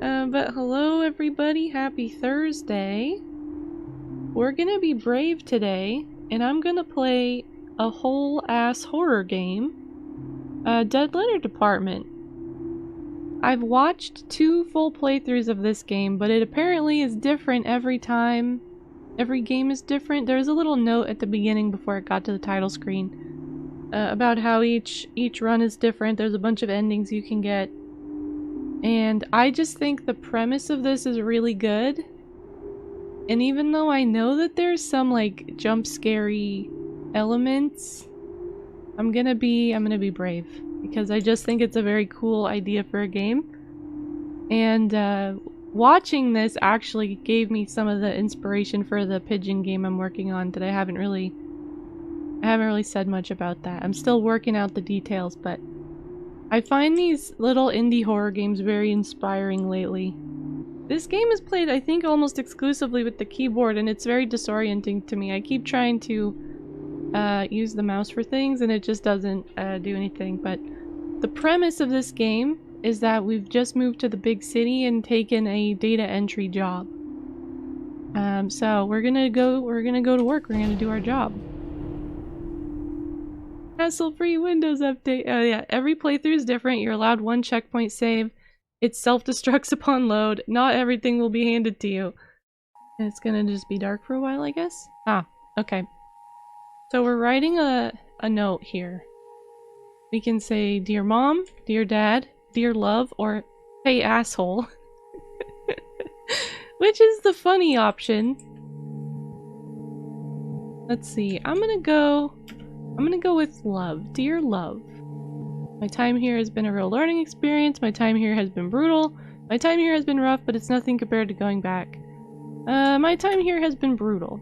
But hello everybody, happy Thursday. We're gonna be brave today, and I'm gonna play a whole ass horror game, Dead Letter Department. I've watched 2 full playthroughs of this game, but it apparently is different every time. Every game is different. There's a little note at the beginning before it got to the title screen about how each run is different. There's a bunch of endings you can get. And I just think the premise of this is really good. And even though I know that there's some like jump scary elements, I'm gonna be brave because I just think it's a very cool idea for a game. And watching this actually gave me some of the inspiration for the pigeon game I'm working on that I haven't really said much about that. I'm still working out the details, but I find these little indie horror games very inspiring lately. This game is played, I think, almost exclusively with the keyboard, and it's very disorienting to me. I keep trying to use the mouse for things, and it just doesn't do anything. But the premise of this game is that we've just moved to the big city and taken a data entry job. So we're gonna go to work. We're gonna do our job. Hassle-free Windows update. Oh yeah, every playthrough is different. You're allowed 1 checkpoint save. It self-destructs upon load. Not everything will be handed to you. And it's gonna just be dark for a while, I guess? Ah, okay. So we're writing a note here. We can say, Dear Mom, Dear Dad, Dear Love, or Hey Asshole. Which is the funny option. Let's see, I'm gonna go with love. Dear Love. My time here has been a real learning experience. My time here has been brutal. My time here has been rough, but it's nothing compared to going back. My time here has been brutal.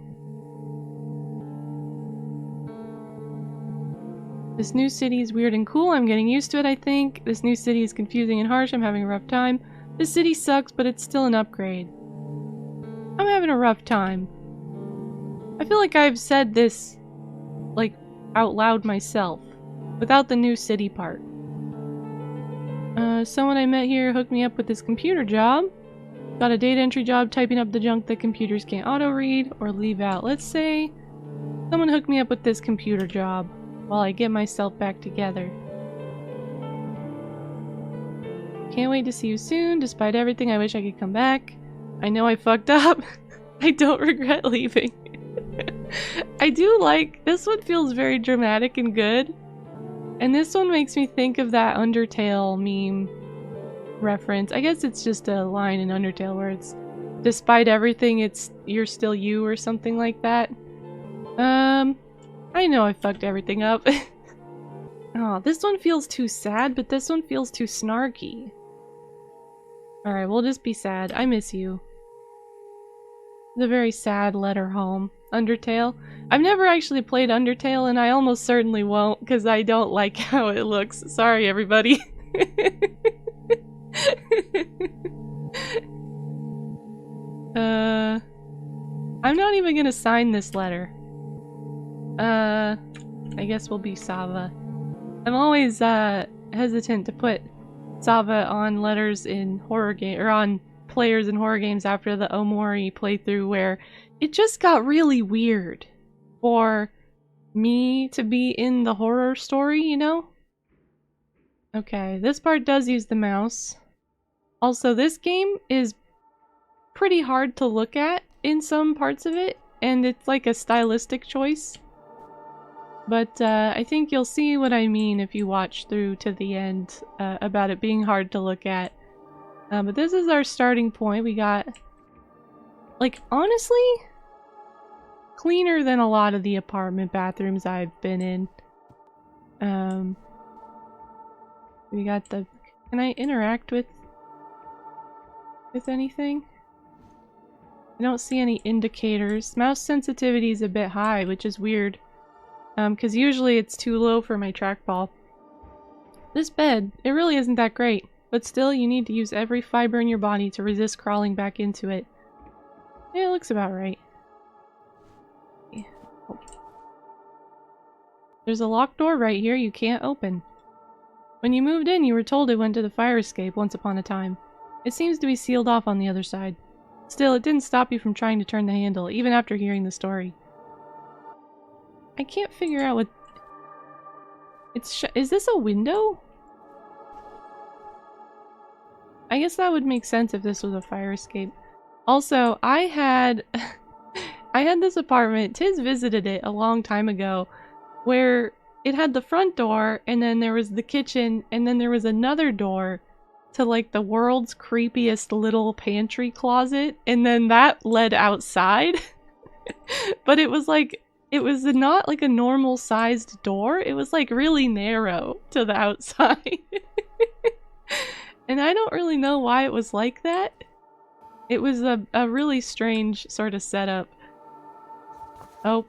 This new city is weird and cool. I'm getting used to it, I think. This new city is confusing and harsh. I'm having a rough time. This city sucks, but it's still an upgrade. I'm having a rough time. I feel like I've said this, like, out loud myself, without the new city part. Someone I met here hooked me up with this computer job. Got a data entry job typing up the junk that computers can't auto-read or leave out. Let's say someone hooked me up with this computer job while I get myself back together. Can't wait to see you soon. Despite everything, I wish I could come back. I know I fucked up. I don't regret leaving. I do like, this one feels very dramatic and good. And this one makes me think of that Undertale meme reference. I guess it's just a line in Undertale where it's, despite everything, you're still you or something like that. I know I fucked everything up. Oh, this one feels too sad, but this one feels too snarky. Alright, we'll just be sad. I miss you. It's a very sad letter home. Undertale. I've never actually played Undertale, and I almost certainly won't, because I don't like how it looks. Sorry, everybody. I'm not even gonna sign this letter. I guess we'll be Sava. I'm always, hesitant to put Sava on letters in horror game, or on players in horror games after the Omori playthrough where it just got really weird for me to be in the horror story, you know? Okay, this part does use the mouse. Also, this game is pretty hard to look at in some parts of it, and it's like a stylistic choice. But I think you'll see what I mean if you watch through to the end about it being hard to look at. But this is our starting point. We got, like, honestly, cleaner than a lot of the apartment bathrooms I've been in. We got the... Can I interact with anything? I don't see any indicators. Mouse sensitivity is a bit high, which is weird. Because usually it's too low for my trackball. This bed, it really isn't that great. But still, you need to use every fiber in your body to resist crawling back into it. Yeah, it looks about right. Yeah. Oh. There's a locked door right here you can't open. When you moved in, you were told it went to the fire escape once upon a time. It seems to be sealed off on the other side. Still, it didn't stop you from trying to turn the handle, even after hearing the story. I can't figure out what... Is this a window? I guess that would make sense if this was a fire escape. Also, I had this apartment, Tiz visited it a long time ago, where it had the front door, and then there was the kitchen, and then there was another door to like the world's creepiest little pantry closet, and then that led outside. But it was like, it was not like a normal sized door, it was like really narrow to the outside. And I don't really know why it was like that. It was a really strange sort of setup. Oh.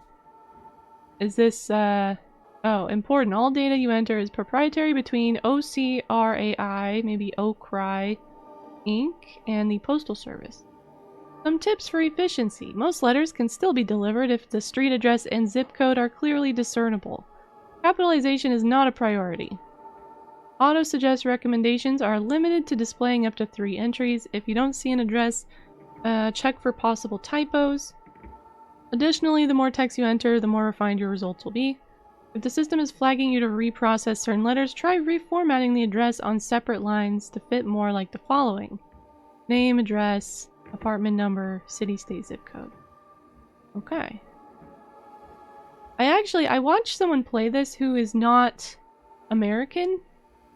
Is this, oh, important. All data you enter is proprietary between OCRAI, maybe OCRAI, Inc., and the Postal Service. Some tips for efficiency. Most letters can still be delivered if the street address and zip code are clearly discernible. Capitalization is not a priority. Auto-suggest recommendations are limited to displaying up to 3 entries. If you don't see an address, check for possible typos. Additionally, the more text you enter, the more refined your results will be. If the system is flagging you to reprocess certain letters, try reformatting the address on separate lines to fit more like the following. Name, address, apartment number, city, state, zip code. Okay. I watched someone play this who is not American,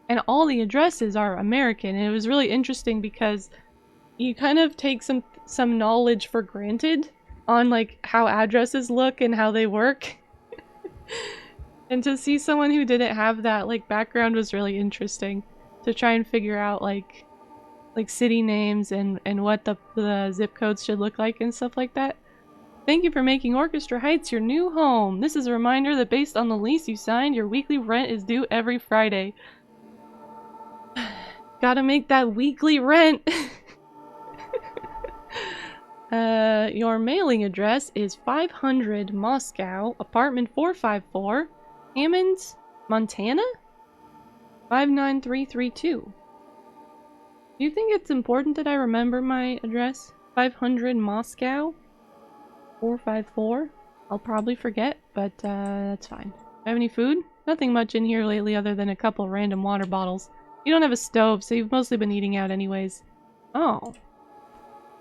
and all the addresses are American, and it was really interesting because you kind of take some knowledge for granted on like how addresses look and how they work. And to see someone who didn't have that like background was really interesting, to try and figure out like city names and what the zip codes should look like and stuff like that. Thank you for making Orchestra Heights your new home. This is a reminder that based on the lease you signed, your weekly rent is due every Friday. Gotta make that weekly rent. Your mailing address is 500 Moscow, apartment 454, Hammond, Montana? 59332. Do you think it's important that I remember my address? 500 Moscow, 454? I'll probably forget, but that's fine. Do I have any food? Nothing much in here lately other than a couple random water bottles. You don't have a stove, so you've mostly been eating out anyways. Oh.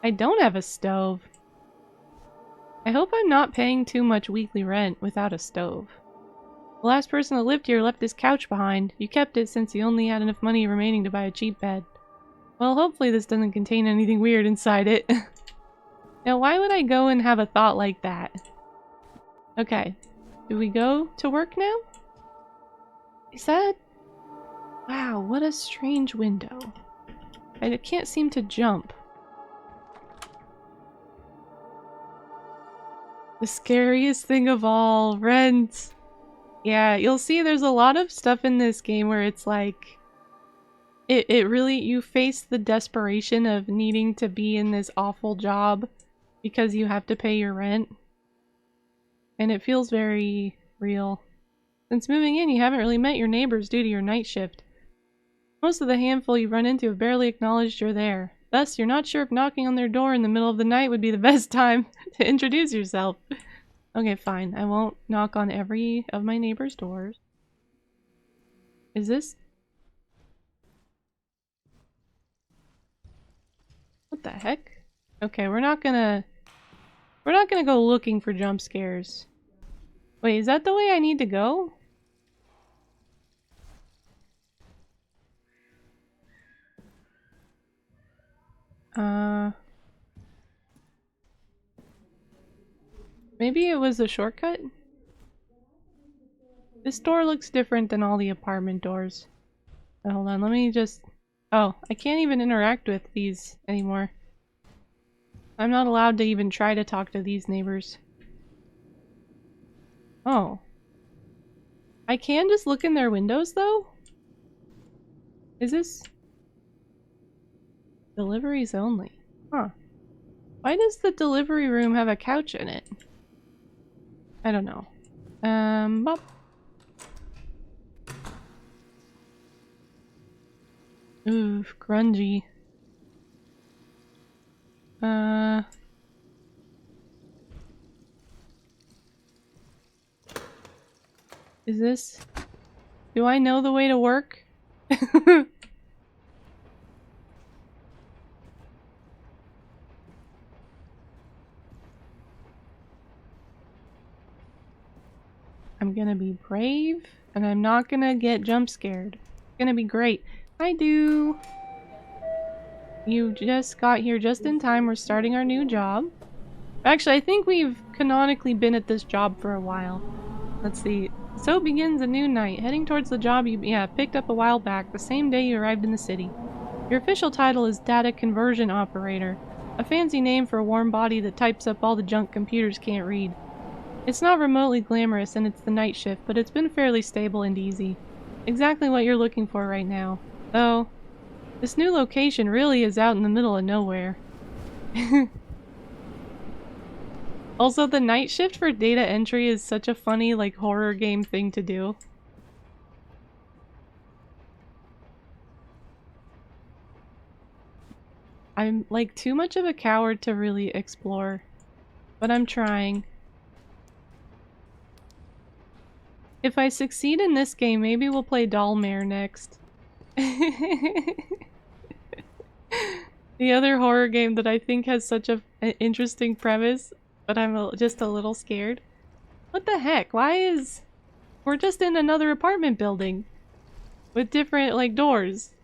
I don't have a stove. I hope I'm not paying too much weekly rent without a stove. The last person that lived here left his couch behind. You kept it since you only had enough money remaining to buy a cheap bed. Well, hopefully this doesn't contain anything weird inside it. Now, why would I go and have a thought like that? Okay. Do we go to work now? Is that... Wow, what a strange window. I can't seem to jump. The scariest thing of all, rent. Yeah, you'll see there's a lot of stuff in this game where it's like... It really, you face the desperation of needing to be in this awful job because you have to pay your rent. And it feels very real. Since moving in, you haven't really met your neighbors due to your night shift. Most of the handful you run into have barely acknowledged you're there. Thus, you're not sure if knocking on their door in the middle of the night would be the best time to introduce yourself. Okay, fine. I won't knock on every of my neighbors' doors. Is this? What the heck? Okay, we're not gonna go looking for jump scares. Wait, is that the way I need to go? Maybe it was a shortcut? This door looks different than all the apartment doors. Oh, hold on, let me just... Oh, I can't even interact with these anymore. I'm not allowed to even try to talk to these neighbors. Oh. I can just look in their windows, though? Is this... Deliveries only? Huh. Why does the delivery room have a couch in it? I don't know. Bop. Ooh, grungy. Is this... Do I know the way to work? I'm gonna be brave, and I'm not gonna get jump scared. It's gonna be great. I do. You just got here just in time. We're starting our new job. Actually, I think we've canonically been at this job for a while. Let's see. So begins a new night. Heading towards the job you picked up a while back, the same day you arrived in the city. Your official title is Data Conversion Operator, a fancy name for a warm body that types up all the junk computers can't read. It's not remotely glamorous and it's the night shift, but it's been fairly stable and easy. Exactly what you're looking for right now. Though, this new location really is out in the middle of nowhere. Also, the night shift for data entry is such a funny, like, horror game thing to do. I'm, like, too much of a coward to really explore, but I'm trying. If I succeed in this game, maybe we'll play Dollmare next. The other horror game that I think has such an interesting premise, but I'm just a little scared. What the heck? Why is... We're just in another apartment building with different, like, doors.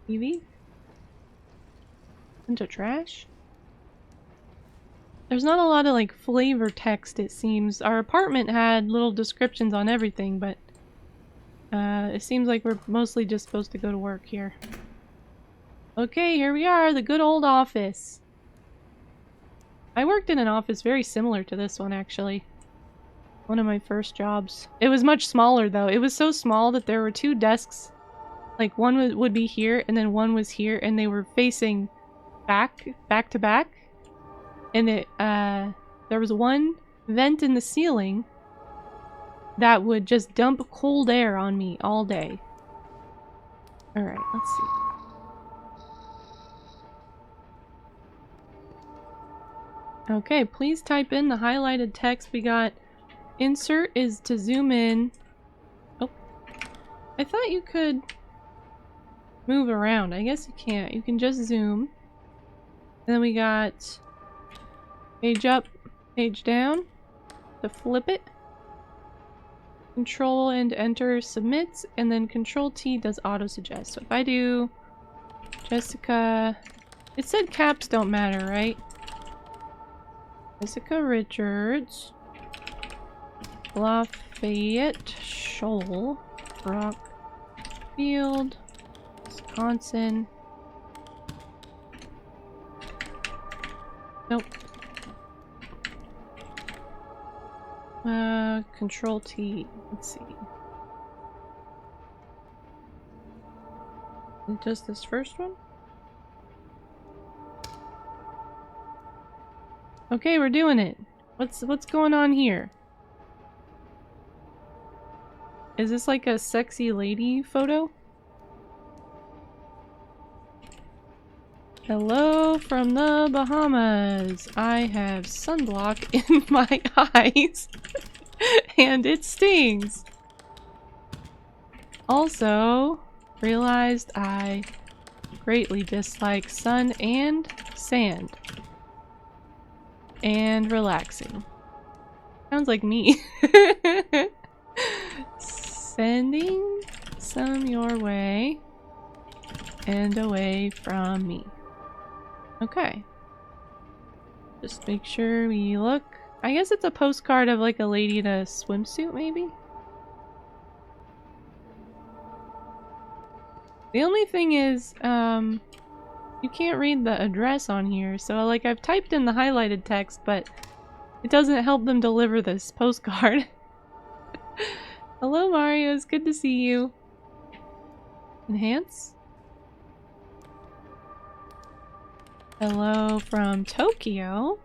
TV? Into trash? There's not a lot of, like, flavor text, it seems. Our apartment had little descriptions on everything, but it seems like we're mostly just supposed to go to work here. Okay, here we are, the good old office. I worked in an office very similar to this one, actually. One of my first jobs. It was much smaller, though. It was so small that there were two desks. Like, one would be here, and then one was here, and they were facing back to back. And there was one vent in the ceiling that would just dump cold air on me all day. Alright, let's see. Okay, please type in the highlighted text. We got insert is to zoom in. Oh, I thought you could move around. I guess you can't. You can just zoom. And then we got page up, page down to flip it. Control and enter submits, and then Control T does auto suggest. So if I do Jessica, it said caps don't matter, right? Jessica Richards, Lafayette, Shoal, Rockfield, Wisconsin. Nope. Control T. Let's see. Just this first one? Okay, we're doing it. What's going on here? Is this like a sexy lady photo? Hello from the Bahamas. I have sunblock in my eyes and it stings. Also, realized I greatly dislike sun and sand. And relaxing. Sounds like me. Sending some your way and away from me. Okay. Just make sure we look. I guess it's a postcard of like a lady in a swimsuit, maybe? The only thing is, you can't read the address on here, so like I've typed in the highlighted text, but it doesn't help them deliver this postcard. Hello Mario, it's good to see you. Enhance? Hello from Tokyo.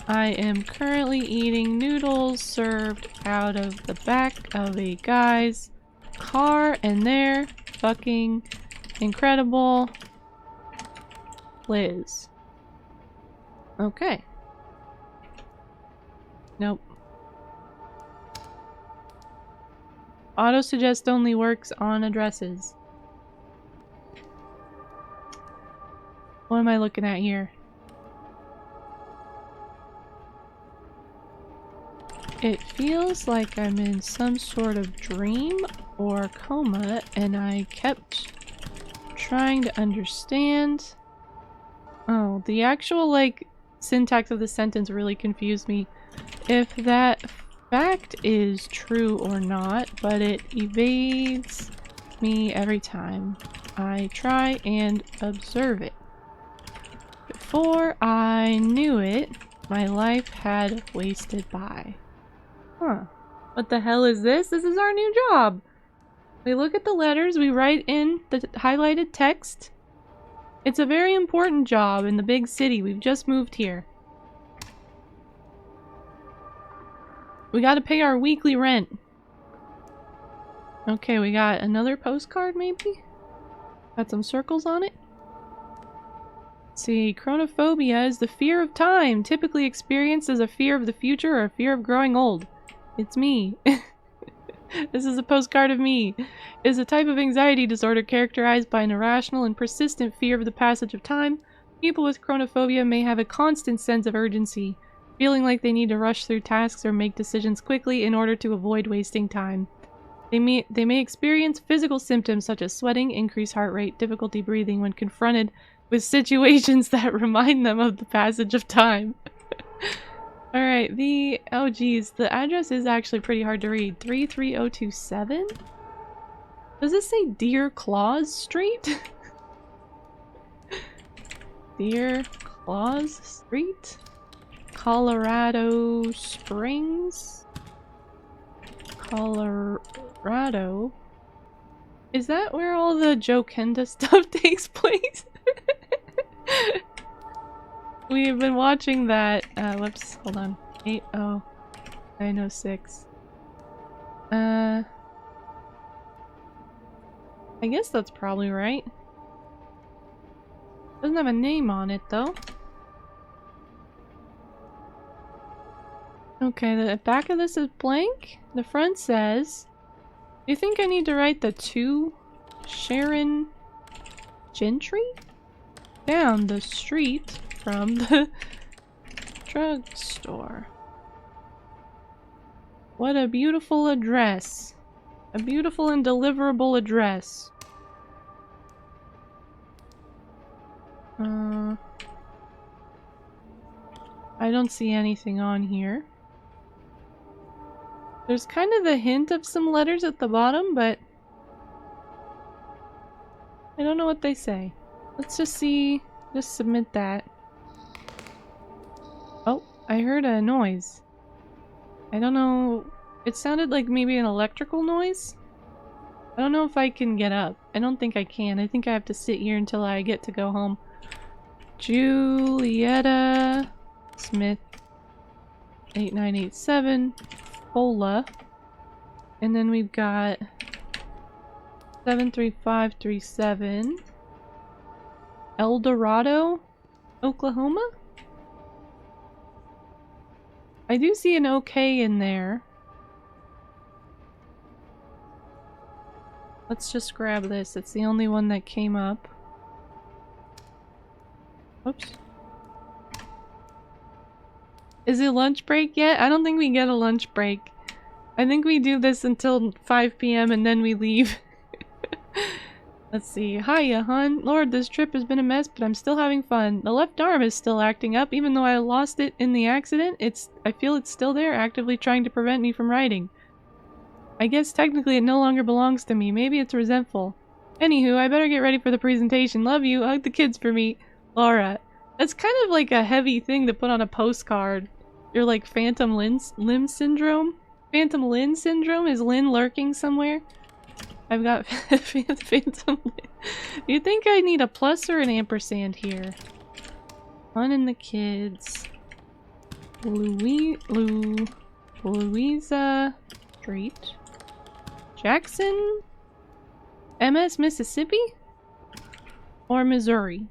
I am currently eating noodles served out of the back of a guy's car, and they're fucking Incredible. Liz. Okay. Nope. Auto-suggest only works on addresses. What am I looking at here? It feels like I'm in some sort of dream or coma, and I kept trying to understand. Oh, the actual, like, syntax of the sentence really confused me. If that fact is true or not, but it evades me every time I try and observe it. Before I knew it, my life had wasted by. Huh. What the hell is this? This is our new job! We look at the letters, we write in the highlighted text. It's a very important job in the big city. We've just moved here. We gotta pay our weekly rent. Okay, we got another postcard maybe? Got some circles on it? Let's see, chronophobia is the fear of time, typically experienced as a fear of the future or a fear of growing old. It's me. This is a postcard of me. It is a type of anxiety disorder characterized by an irrational and persistent fear of the passage of time. People with chronophobia may have a constant sense of urgency, feeling like they need to rush through tasks or make decisions quickly in order to avoid wasting time. They may experience physical symptoms such as sweating, increased heart rate, difficulty breathing when confronted with situations that remind them of the passage of time. Alright, oh geez, the address is actually pretty hard to read. 33027? Does this say Deer Claws Street? Deer Claws Street? Colorado Springs? Colorado? Is that where all the Joe Kenda stuff takes place? We've been watching that, whoops, hold on. 80906. I guess that's probably right. Doesn't have a name on it, though. Okay, the back of this is blank. The front says, do you think I need to write the to Sharon Gentry? Down the street from the drugstore. What a beautiful address. A beautiful and deliverable address. I don't see anything on here. There's kind of the hint of some letters at the bottom, but I don't know what they say. Let's just see. Just submit that. Oh, I heard a noise. I don't know. It sounded like maybe an electrical noise. I don't know if I can get up. I don't think I can. I think I have to sit here until I get to go home. Julietta Smith 8987 Fola. And then we've got 73537 El Dorado, Oklahoma? I do see an OK in there. Let's just grab this. It's the only one that came up. Oops. Is it lunch break yet? I don't think we get a lunch break. I think we do this until 5 p.m. and then we leave. Let's see. Hiya, hun. Lord, this trip has been a mess, but I'm still having fun. The left arm is still acting up, even though I lost it in the accident. I feel it's still there, actively trying to prevent me from riding. I guess technically it no longer belongs to me. Maybe it's resentful. Anywho, I better get ready for the presentation. Love you. Hug the kids for me. Laura. That's kind of like a heavy thing to put on a postcard. You're like phantom limb syndrome? Phantom limb syndrome? Is Lynn lurking somewhere? I've got phantom limb. Do you think I need a plus or an ampersand here? Fun and the kids. Louisa Street. Jackson? MS Mississippi? Or Missouri.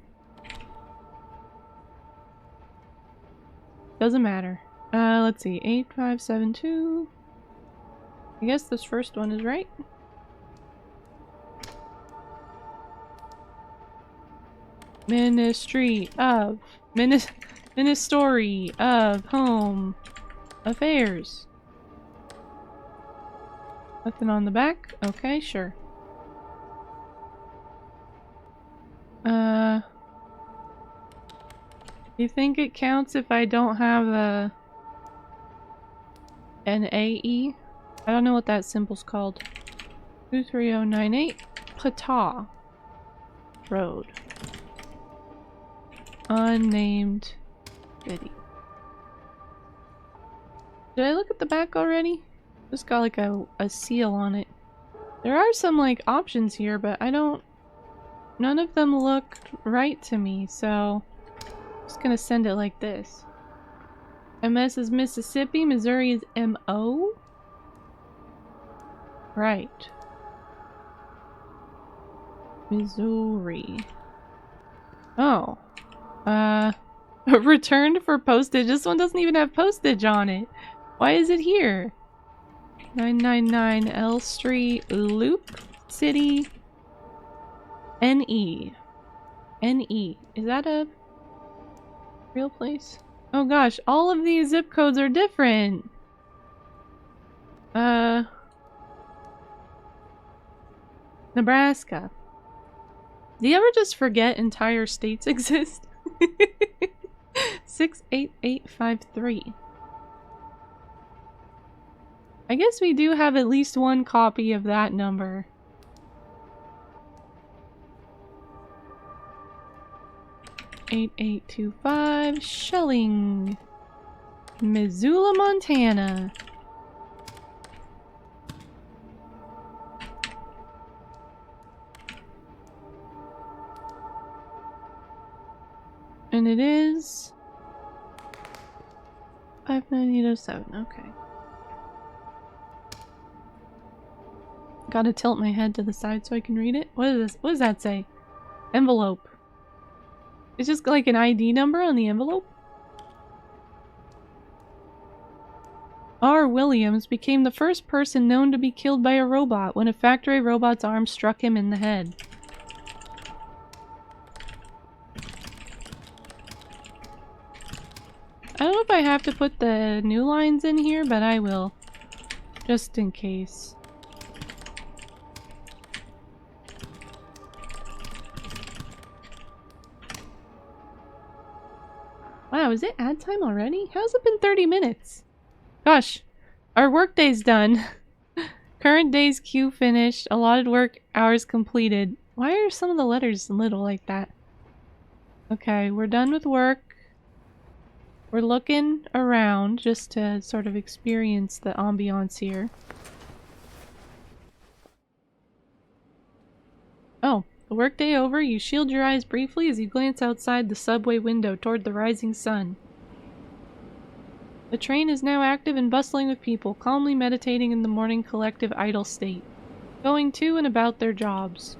Doesn't matter. Let's see. 8572. I guess this first one is right. Ministry of Ministry of Home Affairs. Nothing on the back? Okay, sure. You think it counts if I don't have an AE? I don't know what that symbol's called. 23098 Pata Road. Unnamed city. Did I look at the back already? Just got like a seal on it. There are some like options here, but I don't... None of them look right to me, so... I'm just gonna send it like this. MS is Mississippi, Missouri is MO? Right. Missouri. Oh. Returned for postage. This one doesn't even have postage on it. Why is it here? 999 L Street, Loop City, NE. NE. Is that a real place? Oh gosh, all of these zip codes are different. Nebraska. Do you ever just forget entire states exist? 68853. I guess we do have at least one copy of that number. $8825 Shelling, Missoula, Montana. And it is 59807. Okay. Gotta tilt my head to the side so I can read it. What is this? What does that say? Envelope. It's just like an ID number on the envelope? R. Williams became the first person known to be killed by a robot when a factory robot's arm struck him in the head. I don't know if I have to put the new lines in here, but I will. Just in case. Wow, is it ad time already? How's it been 30 minutes? Gosh, our workday's done. Current day's queue finished. Allotted work hours completed. Why are some of the letters little like that? Okay, we're done with work. We're looking around just to sort of experience the ambiance here. Oh. The workday over, you shield your eyes briefly as you glance outside the subway window toward the rising sun. The train is now active and bustling with people, calmly meditating in the morning collective idle state, going to and about their jobs.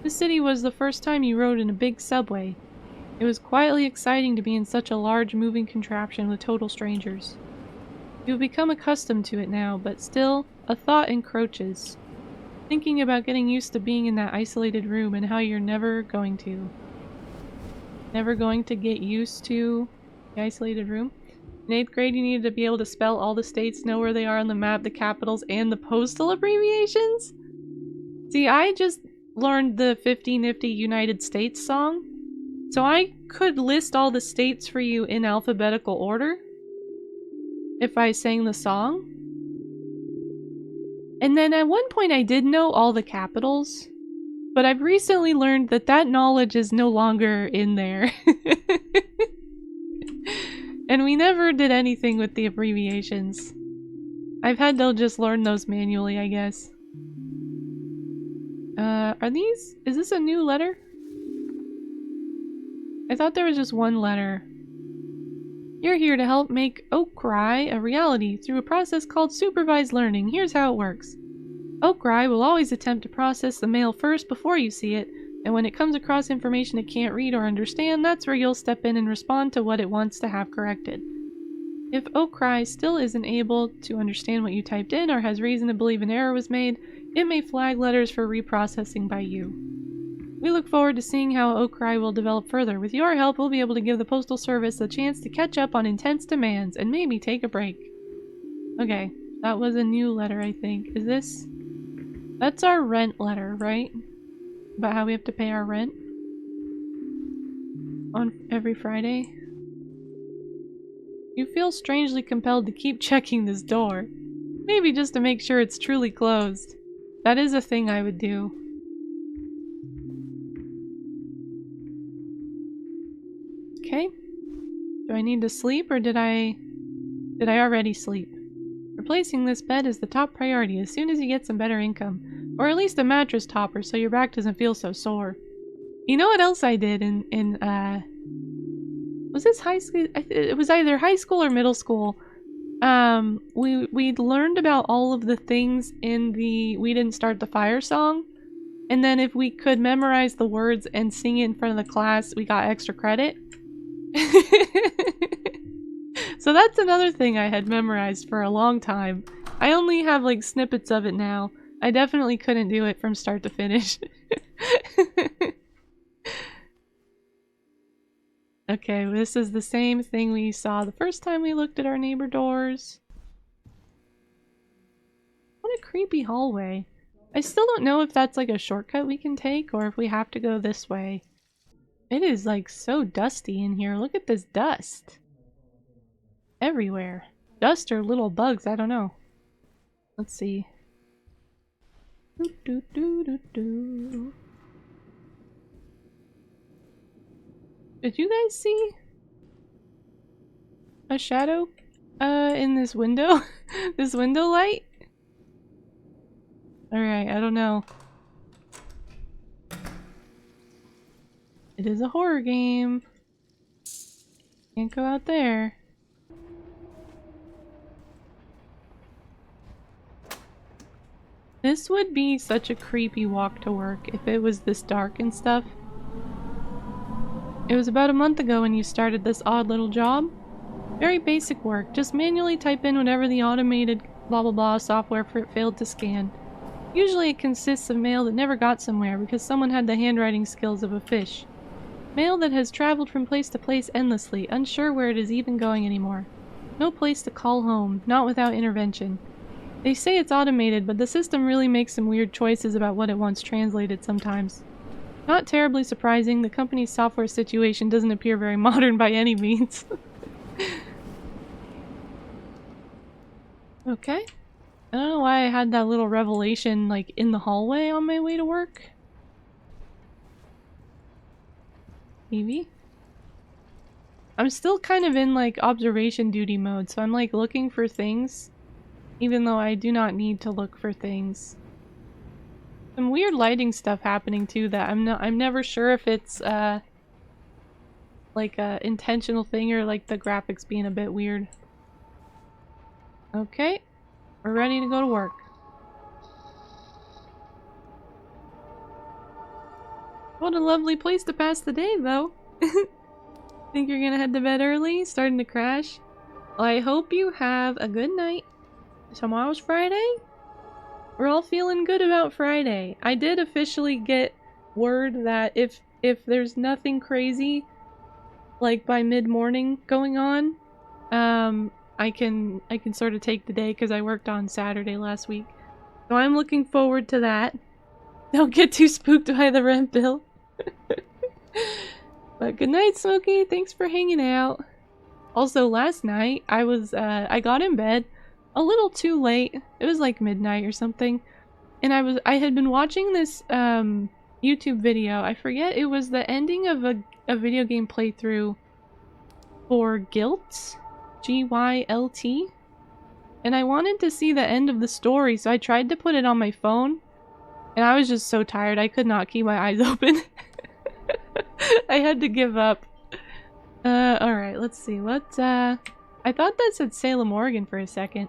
This city was the first time you rode in a big subway. It was quietly exciting to be in such a large moving contraption with total strangers. You have become accustomed to it now, but still, a thought encroaches. Thinking about getting used to being in that isolated room and how you're never going to get used to the isolated room. In 8th grade, you needed to be able to spell all the states, know where they are on the map, the capitals, and the postal abbreviations? See, I just learned the 50 Nifty United States song, so I could list all the states for you in alphabetical order if I sang the song. And then at one point I did know all the capitals, but I've recently learned that that knowledge is no longer in there. And we never did anything with the abbreviations. I've had to just learn those manually, I guess. Is this a new letter? I thought there was just one letter. You're here to help make Oakcry a reality through a process called supervised learning. Here's how it works. Oakcry will always attempt to process the mail first before you see it, And when it comes across information it can't read or understand, that's where you'll step in and respond to what it wants to have corrected. If Okrai still isn't able to understand what you typed in or has reason to believe an error was made, it may flag letters for reprocessing by you. We look forward to seeing how Okrai will develop further. With your help, we'll be able to give the Postal Service a chance to catch up on intense demands and maybe take a break. Okay, that was a new letter, I think. Is this? That's our rent letter, right? About how we have to pay our rent on every Friday. You feel strangely compelled to keep checking this door. Maybe just to make sure it's truly closed. That is a thing I would do. Okay. Do I need to sleep or did I already sleep? Replacing this bed is the top priority as soon as you get some better income. Or at least a mattress topper so your back doesn't feel so sore. You know what else I did in was this high school? It was either high school or middle school. We learned about all of the things in the We Didn't Start the Fire song. And then if we could memorize the words and sing it in front of the class, we got extra credit. So that's another thing I had memorized for a long time. I only have like snippets of it now. I definitely couldn't do it from start to finish. Okay, this is the same thing we saw the first time we looked at our neighbor doors. What a creepy hallway. I still don't know if that's like a shortcut we can take or if we have to go this way. It is like so dusty in here. Look at this dust. Everywhere. Dust or little bugs, I don't know. Let's see. Doo, doo, doo, doo. Did you guys see a shadow in this window? This window light? Alright, I don't know. It is a horror game. Can't go out there. This would be such a creepy walk to work if it was this dark and stuff. It was about a month ago when you started this odd little job. Very basic work, just manually type in whatever the automated blah blah blah software failed to scan. Usually it consists of mail that never got somewhere because someone had the handwriting skills of a fish. Mail that has traveled from place to place endlessly, unsure where it is even going anymore. No place to call home, not without intervention. They say it's automated, but the system really makes some weird choices about what it wants translated sometimes. Not terribly surprising, the company's software situation doesn't appear very modern by any means. Okay. I don't know why I had that little revelation like in the hallway on my way to work. Maybe. I'm still kind of in like observation duty mode, so I'm like looking for things, even though I do not need to look for things. Some weird lighting stuff happening too that I'm never sure if it's like a intentional thing or like the graphics being a bit weird. Okay, we're ready to go to work. What a lovely place to pass the day though. Think you're gonna head to bed early? Starting to crash? Well, I hope you have a good night. Tomorrow's Friday? We're all feeling good about Friday. I did officially get word that if there's nothing crazy like by mid-morning going on, I can sort of take the day because I worked on Saturday last week. So I'm looking forward to that. Don't get too spooked by the rent bill. But good night, Smokey. Thanks for hanging out. Also, last night I got in bed a little too late. It was like midnight or something. And I had been watching this YouTube video. I forget, it was the ending of a video game playthrough for Gylt? G-Y-L-T? And I wanted to see the end of the story, so I tried to put it on my phone. And I was just so tired, I could not keep my eyes open. I had to give up. Alright, let's see. I thought that said Salem, Oregon for a second.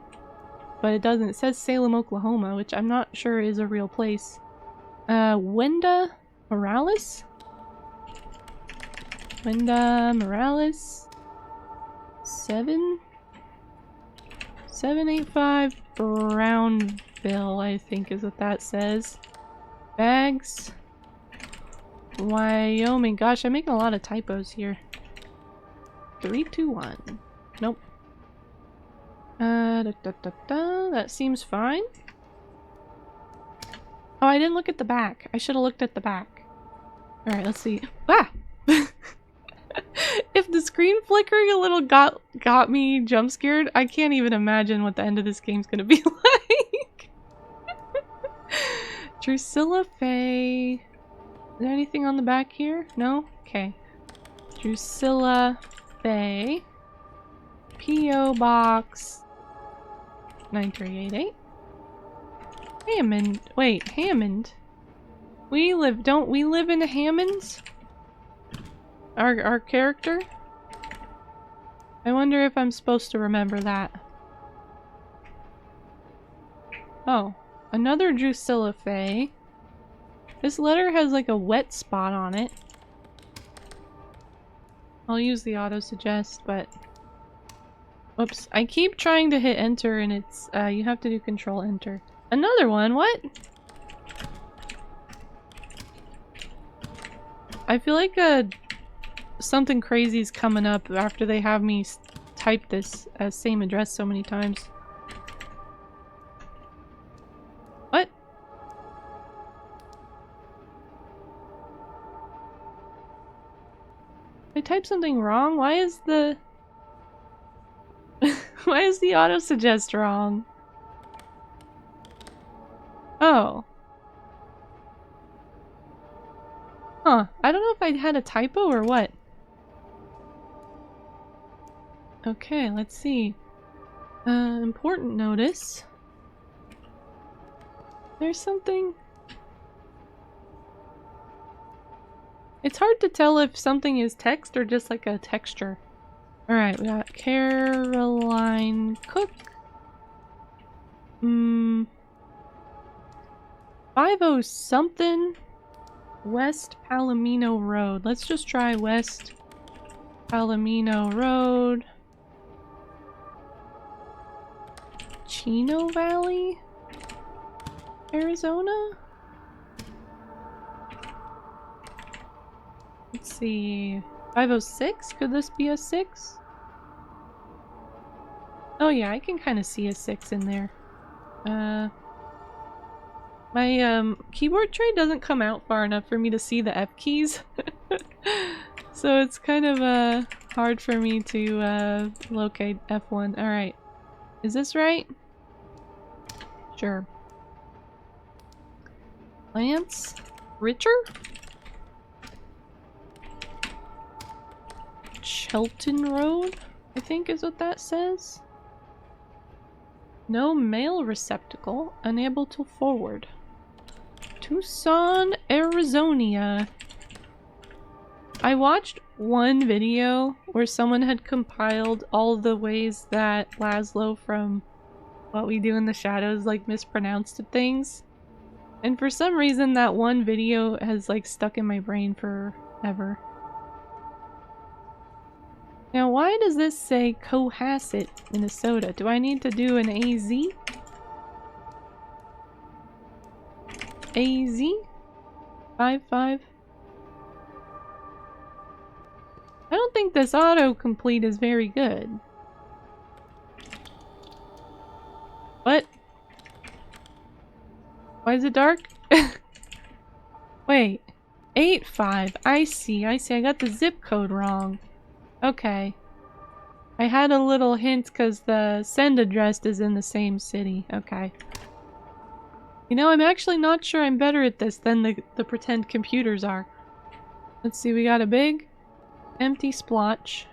But it doesn't. It says Salem, Oklahoma, which I'm not sure is a real place. Wenda Morales? Linda Morales? 785 Brownville, I think is what that says. Bags. Wyoming. Gosh, I'm making a lot of typos here. 321. Nope. That seems fine. Oh, I didn't look at the back. I should have looked at the back. Alright, let's see. Ah! If the screen flickering a little got me jump scared, I can't even imagine what the end of this game's gonna be like. Drusilla Faye. Is there anything on the back here? No? Okay. Drusilla Faye. P.O. Box 9388. Hammond. Wait, Hammond? Don't we live in Hammonds? Our character? I wonder if I'm supposed to remember that. Oh, another Drusilla Faye. This letter has like a wet spot on it. I'll use the auto-suggest, but... Oops, I keep trying to hit enter and it's, you have to do control enter. Another one? What? I feel like something crazy is coming up after they have me type this same address so many times. What? I typed something wrong? Why is the... Why is the auto-suggest wrong? Oh. Huh. I don't know if I had a typo or what. Okay, let's see. Important notice. There's something... It's hard to tell if something is text or just like a texture. Alright, we got Caroline Cook. 50 something West Palomino Road. Let's just try West Palomino Road. Chino Valley? Arizona? Let's see. 506? Could this be a 6? Oh yeah, I can kind of see a 6 in there. My keyboard tray doesn't come out far enough for me to see the F keys. So it's kind of hard for me to locate F1. Alright. Is this right? Sure. Lance? Richer? Shelton Road, I think is what that says. No mail receptacle, unable to forward. Tucson, Arizona. I watched one video where someone had compiled all the ways that Laszlo from What We Do in the Shadows like mispronounced things. And for some reason that one video has like stuck in my brain forever. Now, why does this say Cohasset, Minnesota? Do I need to do an AZ? AZ? 55? I don't think this autocomplete is very good. What? Why is it dark? Wait. 85. I see. I got the zip code wrong. Okay. I had a little hint because the send address is in the same city. Okay. You know, I'm actually not sure I'm better at this than the pretend computers are. Let's see, we got a big empty splotch.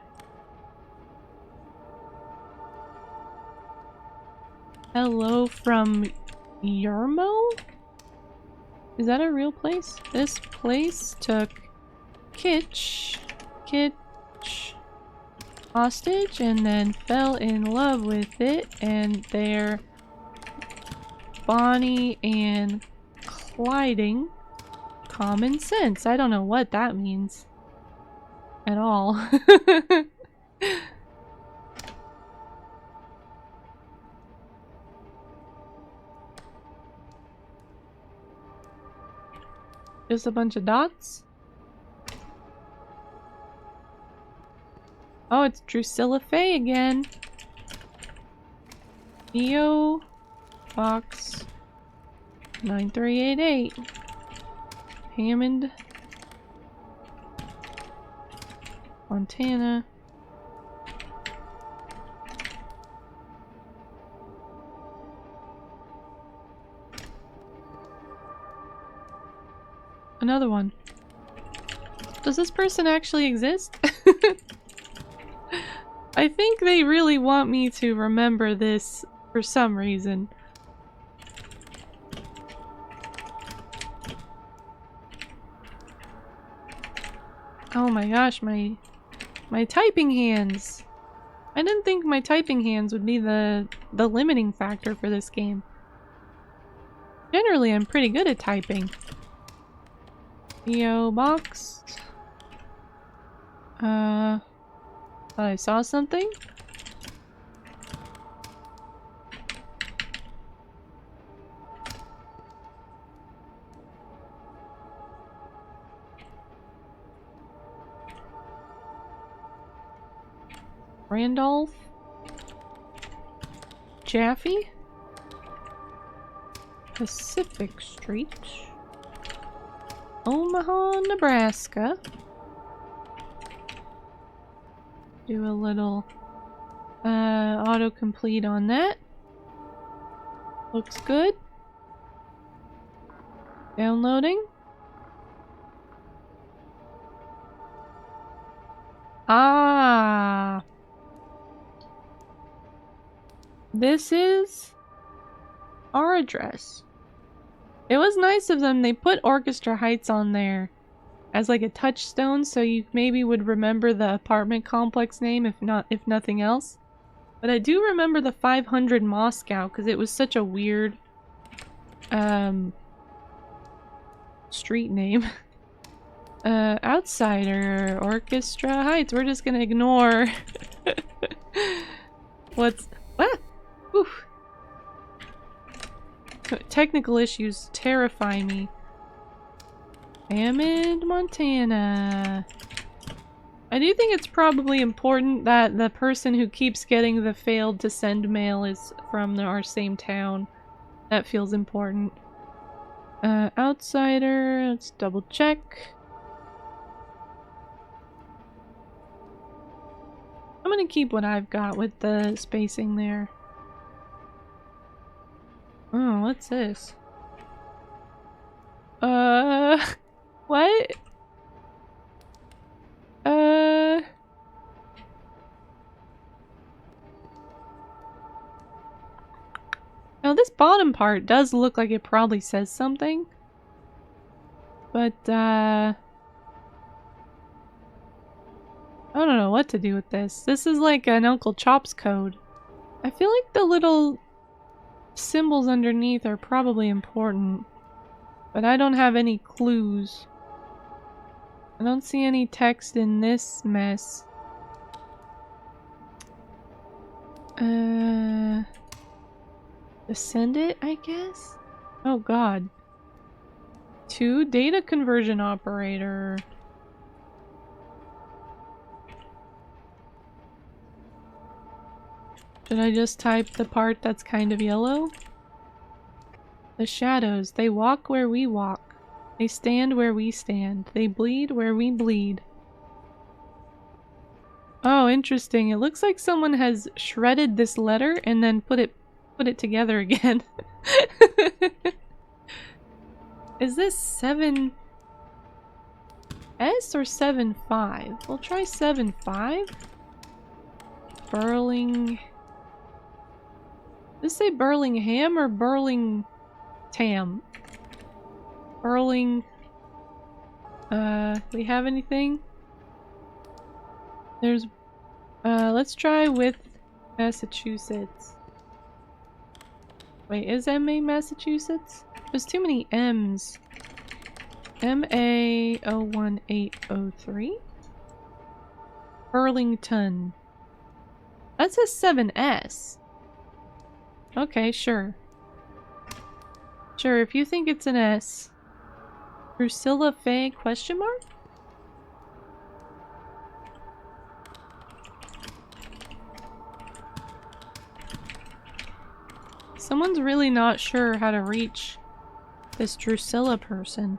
Hello from Yermo? Is that a real place? This place took Kitch hostage and then fell in love with it, and they're Bonnie and Clyding common sense. I don't know what that means at all. Just a bunch of dots. Oh, it's Drusilla Faye again. EO Box 9388. Hammond, Montana. Another one. Does this person actually exist? I think they really want me to remember this for some reason. Oh my gosh, my typing hands. I didn't think my typing hands would be the limiting factor for this game. Generally, I'm pretty good at typing. PO box. Thought I saw something? Randolph? Jaffe? Pacific Street? Omaha, Nebraska. Do a little autocomplete on that. Looks good. Downloading. Ah. This is our address. It was nice of them. They put Orchestra Heights on there as like a touchstone, so you maybe would remember the apartment complex name, if nothing else. But I do remember the 500 Moscow because it was such a weird street name. Outsider, Orchestra Heights. We're just gonna ignore what's what? Oof. Technical issues terrify me. Hammond, Montana. I do think it's probably important that the person who keeps getting the failed to send mail is from our same town. That feels important. Outsider, let's double check. I'm gonna keep what I've got with the spacing there. Oh, what's this? What? Now this bottom part does look like it probably says something. But, I don't know what to do with this. This is like an Uncle Chop's code. I feel like the little symbols underneath are probably important. But I don't have any clues. I don't see any text in this mess. Send it, I guess? Oh god. 2 data conversion operator. Should I just type the part that's kind of yellow? The shadows, they walk where we walk. They stand where we stand. They bleed where we bleed. Oh, interesting. It looks like someone has shredded this letter and then put it together again. Is this 7S or 7.5? We'll try 7.5. Burling. Does this say Burlingham or Burlingtam? Burling. We have anything? There's. Let's try with Massachusetts. Wait, is MA Massachusetts? There's too many M's. MA01803. Burlington. That says 7S. Okay, sure. Sure, if you think it's an S. Drusilla Faye question mark? Someone's really not sure how to reach this Drusilla person.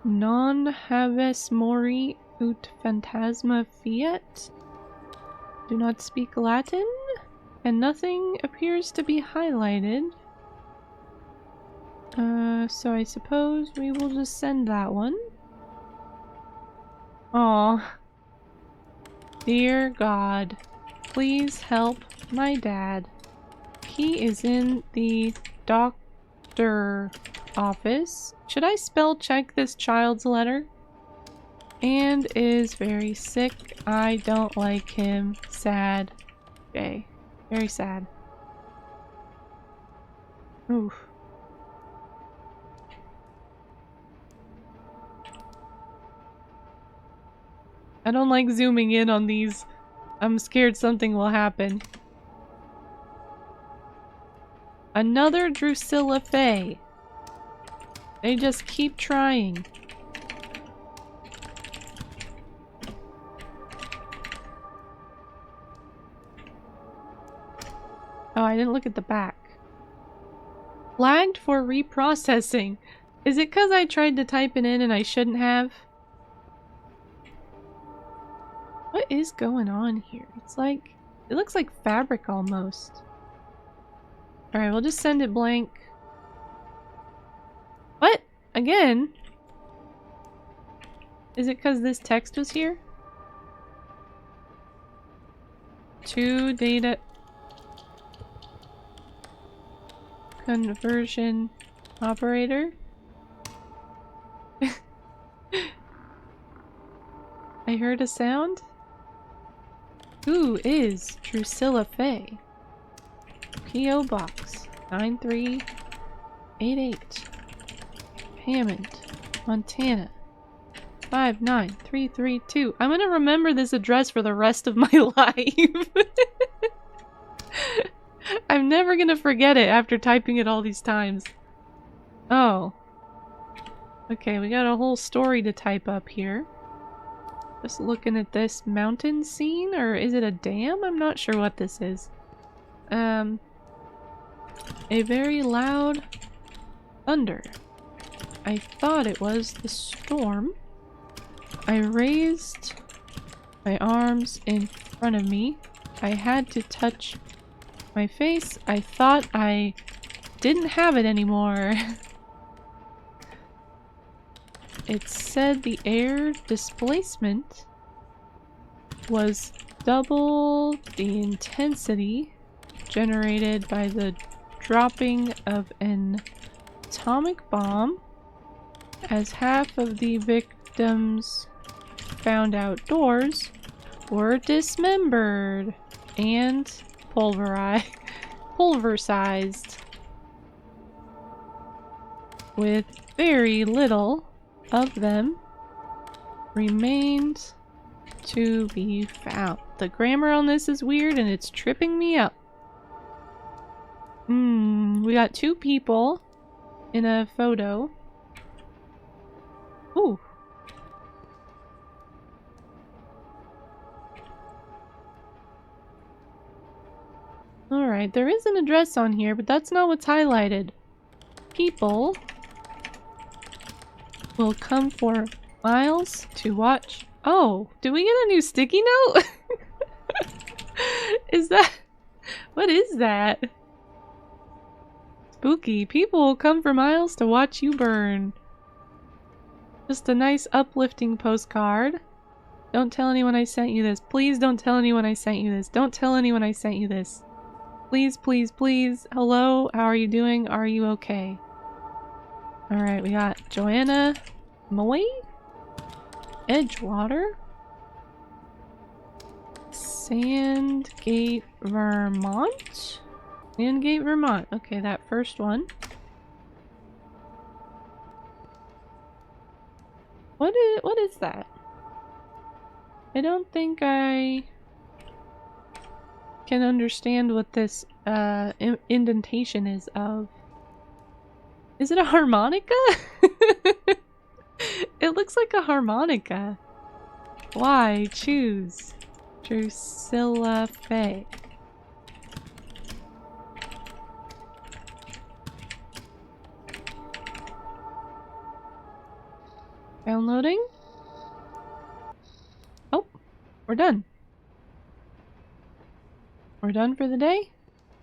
Non habes mori ut phantasma fiat? Do not speak Latin? And nothing appears to be highlighted. So I suppose we will just send that one. Aw. Dear God, please help my dad. He is in the doctor office. Should I spell check this child's letter? And is very sick. I don't like him. Sad. Jay. Very sad. Oof. I don't like zooming in on these. I'm scared something will happen. Another Drusilla Faye. They just keep trying. Oh, I didn't look at the back. Flagged for reprocessing. Is it because I tried to type it in and I shouldn't have? What is going on here? It's like... it looks like fabric almost. Alright, we'll just send it blank. What? Again? Is it because this text was here? To data... conversion operator? I heard a sound? Who is Drusilla Faye? P.O. Box 9388 Hammond, Montana 59332. I'm gonna remember this address for the rest of my life. I'm never gonna forget it after typing it all these times. Oh. Okay, we got a whole story to type up here. Just looking at this mountain scene, or is it a dam? I'm not sure what this is. A very loud thunder. I thought it was the storm. I raised my arms in front of me. I had to touch my face. I thought I didn't have it anymore. It said the air displacement was double the intensity generated by the dropping of an atomic bomb, as half of the victims found outdoors were dismembered and pulverized, with very little of them remained to be found. The grammar on this is weird and it's tripping me up. We got two people in a photo. Ooh. Alright, there is an address on here, but that's not what's highlighted. People will come for miles to watch. Oh, did we get a new sticky note? Is that... what is that? Spooky. People will come for miles to watch you burn. Just a nice uplifting postcard. Don't tell anyone I sent you this. Please don't tell anyone I sent you this. Don't tell anyone I sent you this. Please, please, please. Hello, how are you doing? Are you okay? Alright, we got Joanna Moy? Edgewater? Sandgate, Vermont? Landgate, Vermont. Okay, that first one. What is that? I don't think I can understand what this indentation is of. Is it a harmonica? It looks like a harmonica. Why? Choose. Drusilla Faye. Downloading. Oh, we're done. We're done for the day?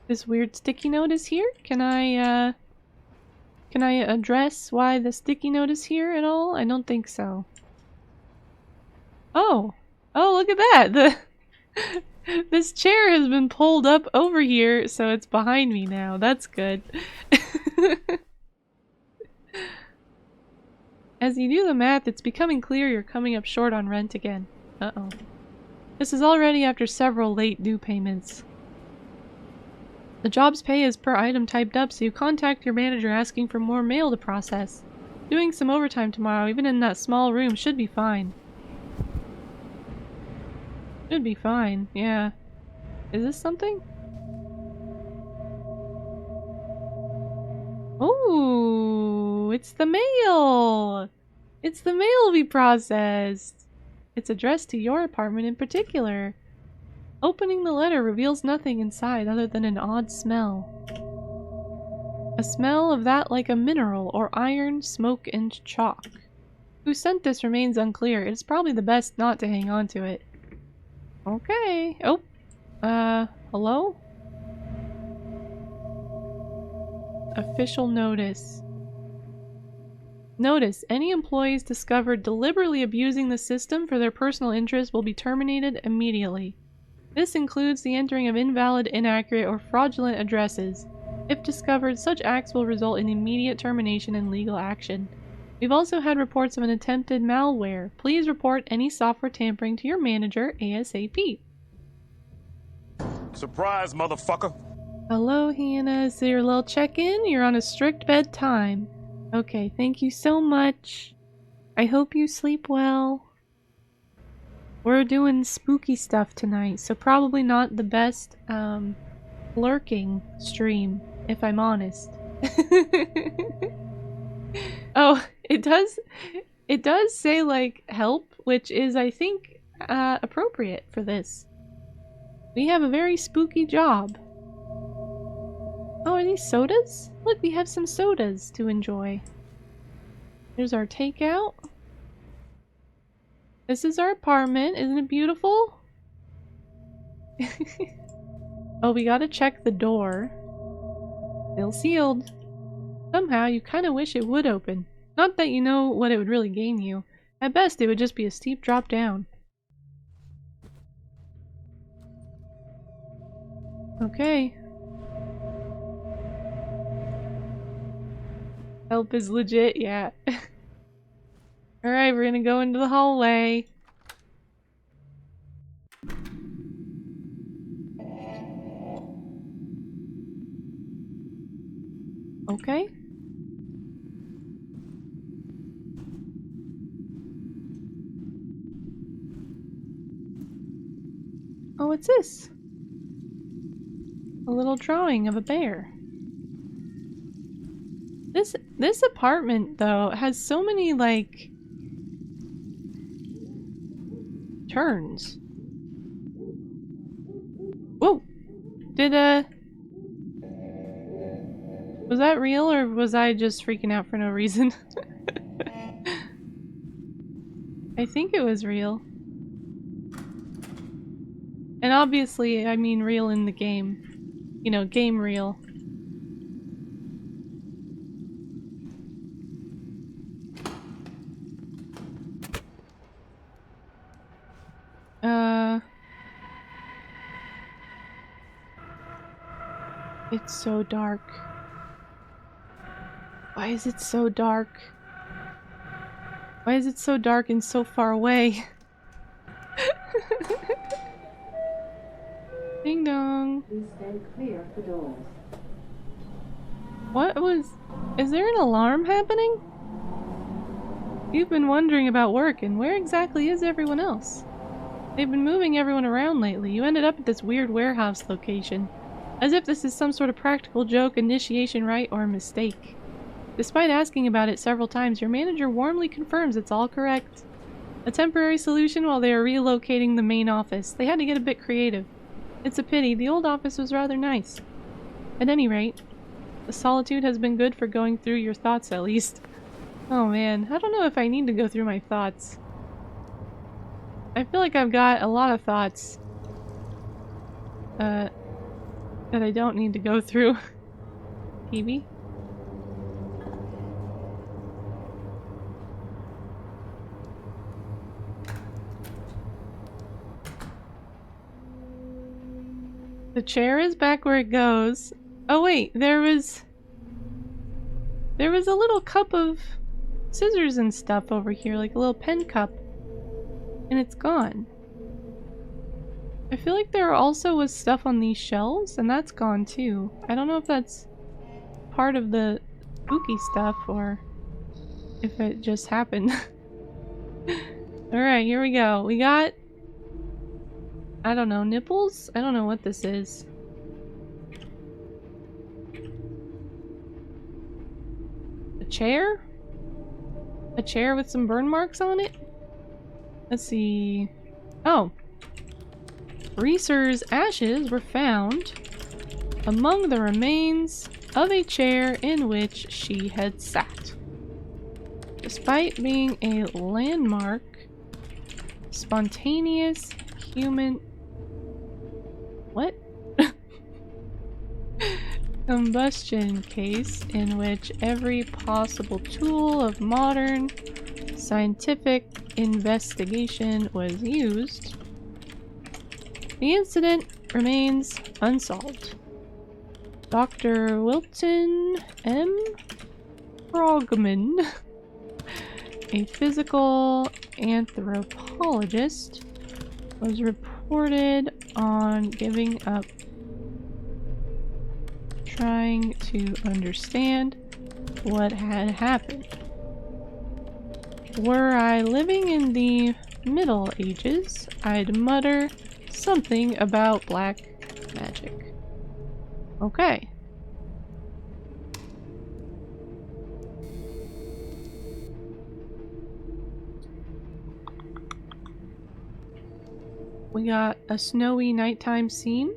This weird sticky note is here? Can I address why the sticky note is here at all? I don't think so. Oh! Oh, look at that! This chair has been pulled up over here, so it's behind me now. That's good. As you do the math, it's becoming clear you're coming up short on rent again. Uh-oh. This is already after several late due payments. The job's pay is per item typed up, so you contact your manager asking for more mail to process. Doing some overtime tomorrow, even in that small room, should be fine. Should be fine, yeah. Is this something? Oh, it's the mail! It's the mail we processed! It's addressed to your apartment in particular. Opening the letter reveals nothing inside other than an odd smell. A smell of that like a mineral or iron, smoke, and chalk. Who sent this remains unclear. It's probably the best not to hang on to it. Okay. Oh. Hello? Official notice. Notice, any employees discovered deliberately abusing the system for their personal interest will be terminated immediately. This includes the entering of invalid, inaccurate, or fraudulent addresses. If discovered, such acts will result in immediate termination and legal action. We've also had reports of an attempted malware. Please report any software tampering to your manager ASAP. Surprise, motherfucker! Hello, Hannah. Is your little check-in? You're on a strict bedtime. Okay, thank you so much. I hope you sleep well. We're doing spooky stuff tonight, so probably not the best, lurking stream, if I'm honest. Oh, it does say, like, help, which is, I think, appropriate for this. We have a very spooky job. Oh, are these sodas? Look, we have some sodas to enjoy. There's our takeout. This is our apartment. Isn't it beautiful? Oh, we gotta check the door. Still sealed. Somehow, you kind of wish it would open. Not that you know what it would really gain you. At best, it would just be a steep drop down. Okay. Help is legit, yeah. Alright, we're gonna go into the hallway. Okay. Oh, what's this? A little drawing of a bear. This apartment, though, has so many, like, turns. Whoa! Was that real, or was I just freaking out for no reason? I think it was real. And obviously, I mean real in the game. You know, game real. It's so dark. Why is it so dark? Why is it so dark and so far away? Ding dong. Please stay clear of the doors. What was... Is there an alarm happening? You've been wondering about work, and where exactly is everyone else? They've been moving everyone around lately. You ended up at this weird warehouse location. As if this is some sort of practical joke, initiation rite, or a mistake. Despite asking about it several times, your manager warmly confirms it's all correct. A temporary solution while they are relocating the main office. They had to get a bit creative. It's a pity. The old office was rather nice. At any rate, the solitude has been good for going through your thoughts at least. Oh man, I don't know if I need to go through my thoughts. I feel like I've got a lot of thoughts that I don't need to go through. Kiwi? The chair is back where it goes. Oh wait, there was a little cup of scissors and stuff over here, like a little pen cup. And it's gone. I feel like there also was stuff on these shelves, and that's gone too. I don't know if that's part of the spooky stuff or if it just happened. Alright, here we go. We got... I don't know, nipples? I don't know what this is. A chair? A chair with some burn marks on it? Let's see... Oh! Reeser's ashes were found among the remains of a chair in which she had sat. Despite being a landmark, spontaneous human... What? Combustion case in which every possible tool of modern scientific investigation was used, the incident remains unsolved. Dr. Wilton M. Frogman, a physical anthropologist, was reported on giving up trying to understand what had happened. Were I living in the Middle Ages, I'd mutter something about black magic. Okay. We got a snowy nighttime scene.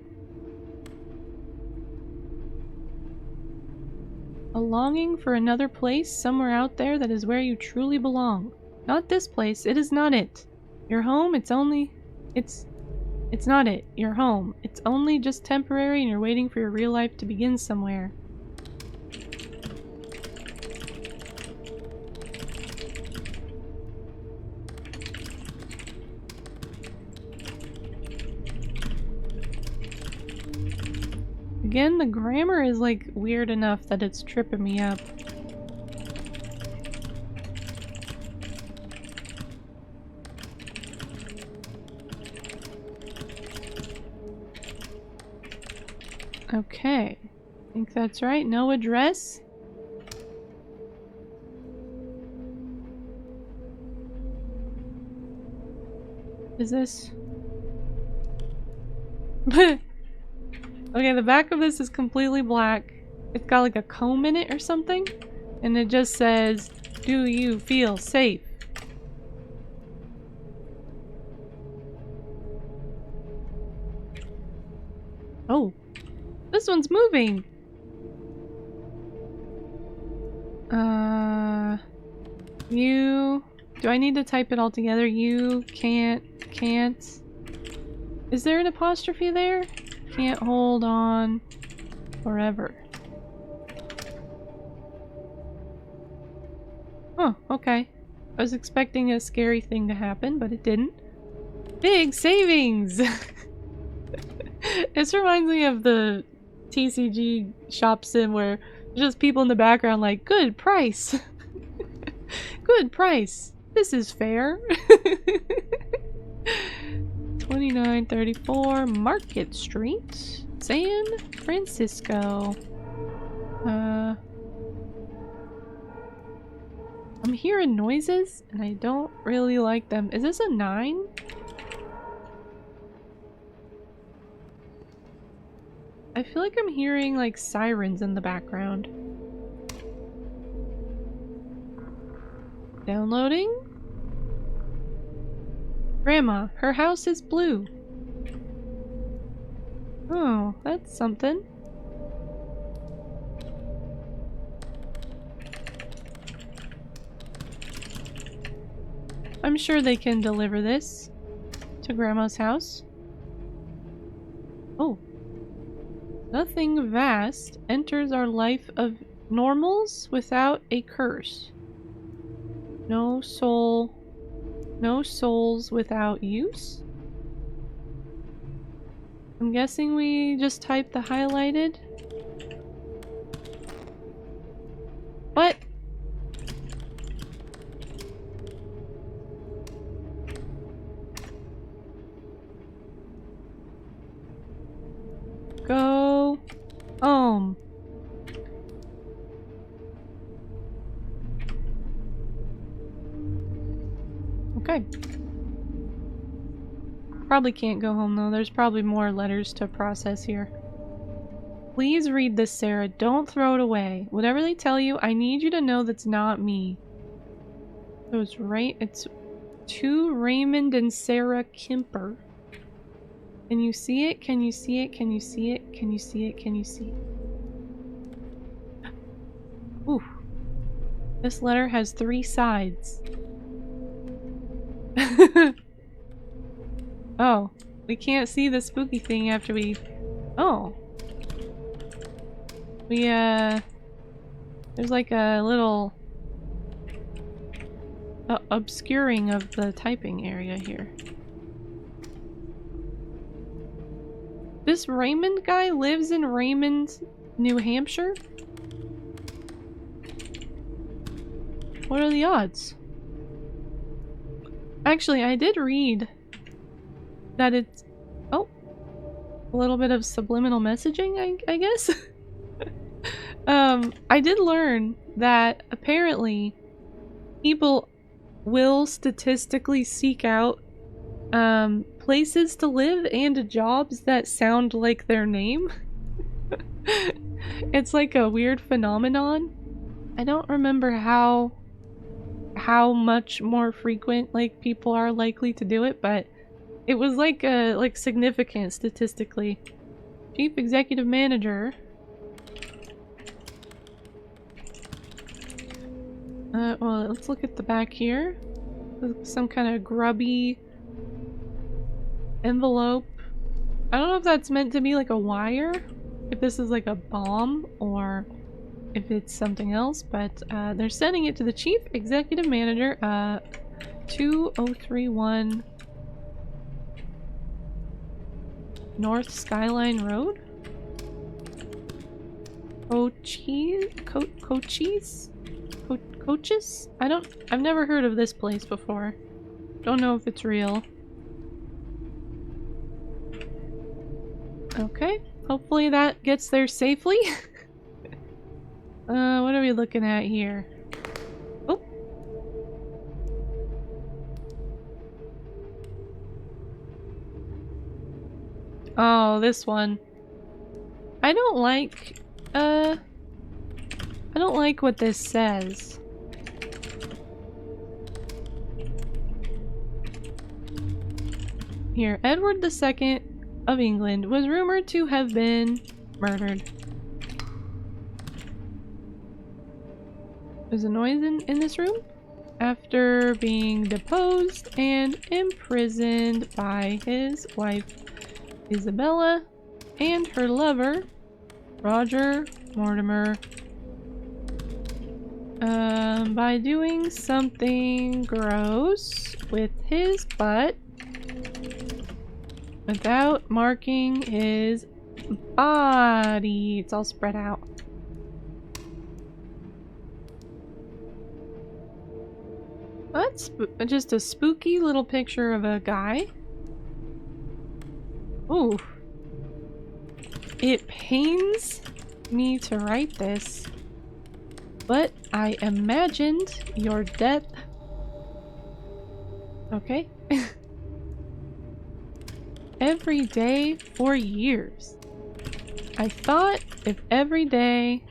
A longing for another place somewhere out there that is where you truly belong. Not this place, it is not it. Your home, it's not it. Your home. It's only just temporary and you're waiting for your real life to begin somewhere. Again, the grammar is like weird enough that it's tripping me up. Okay, I think that's right. No address. Is this? Okay, the back of this is completely black. It's got like a comb in it or something. And it just says, "Do you feel safe?" Oh. This one's moving! You... Do I need to type it all together? You can't... Is there an apostrophe there? Can't hold on forever. Oh, okay. I was expecting a scary thing to happen, but it didn't. Big savings! This reminds me of the TCG shop sim where there's just people in the background like, good price! Good price! This is fair! 2934 Market Street, San Francisco. I'm hearing noises and I don't really like them. Is this a 9? I feel like I'm hearing like sirens in the background. Downloading. Grandma, her house is blue. Oh, that's something. I'm sure they can deliver this to Grandma's house. Oh. Nothing vast enters our life of normals without a curse. No soul. No souls without use? I'm guessing we just typed the highlighted. What? Go home. Okay. Probably can't go home though. There's probably more letters to process here. Please read this, Sarah. Don't throw it away. Whatever they tell you, I need you to know that's not me. So it's right. It's to Raymond and Sarah Kemper. Can you see it? Can you see it? Can you see it? Can you see it? Can you see it? Ooh. This letter has 3 sides. Oh, we can't see the spooky thing after we... Oh. We, there's like a little... obscuring of the typing area here. This Raymond guy lives in Raymond, New Hampshire? What are the odds? Actually, I did read that it's... Oh! A little bit of subliminal messaging, I guess? I did learn that apparently people will statistically seek out places to live and jobs that sound like their name. It's like a weird phenomenon. I don't remember how much more frequent like people are likely to do it, but it was like significant statistically. Chief Executive Manager. Well, let's look at the back here. Some kind of grubby envelope. I don't know if that's meant to be like a wire, if this is like a bomb, or if it's something else, but they're sending it to the Chief Executive Manager, 2031 North Skyline Road? Coaches? I've never heard of this place before. Don't know if it's real. Okay, hopefully that gets there safely. What are we looking at here? Oh. Oh, this one. I don't like what this says. Here, Edward II of England was rumored to have been murdered. There's a noise in this room. After being deposed and imprisoned by his wife Isabella and her lover Roger Mortimer, by doing something gross with his butt without marking his body. It's all spread out. That's just a spooky little picture of a guy. Ooh. It pains me to write this, but I imagined your death. Okay. Every day for years. I thought if every day...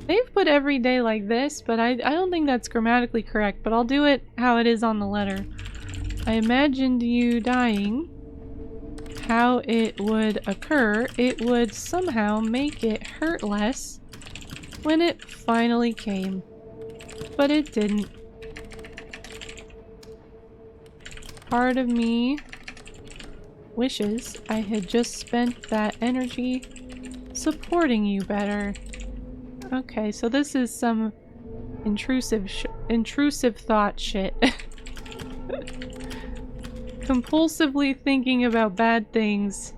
They've put every day like this, but I don't think that's grammatically correct, but I'll do it how it is on the letter. I imagined you dying. How it would occur, it would somehow make it hurt less when it finally came. But it didn't. Part of me wishes I had just spent that energy supporting you better. Okay, so this is some intrusive thought shit. Compulsively thinking about bad things.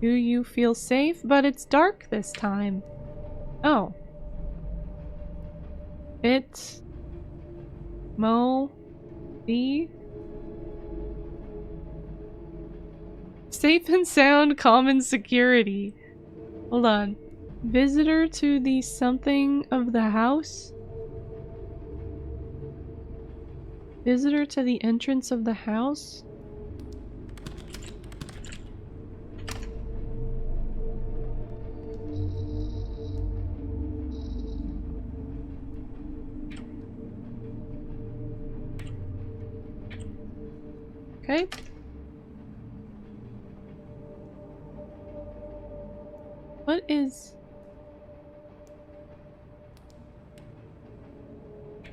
Do you feel safe? But it's dark this time. Oh. It's... Mo-B? Safe and sound common security. Hold on. Visitor to the something of the house? Visitor to the entrance of the house? Okay. What is...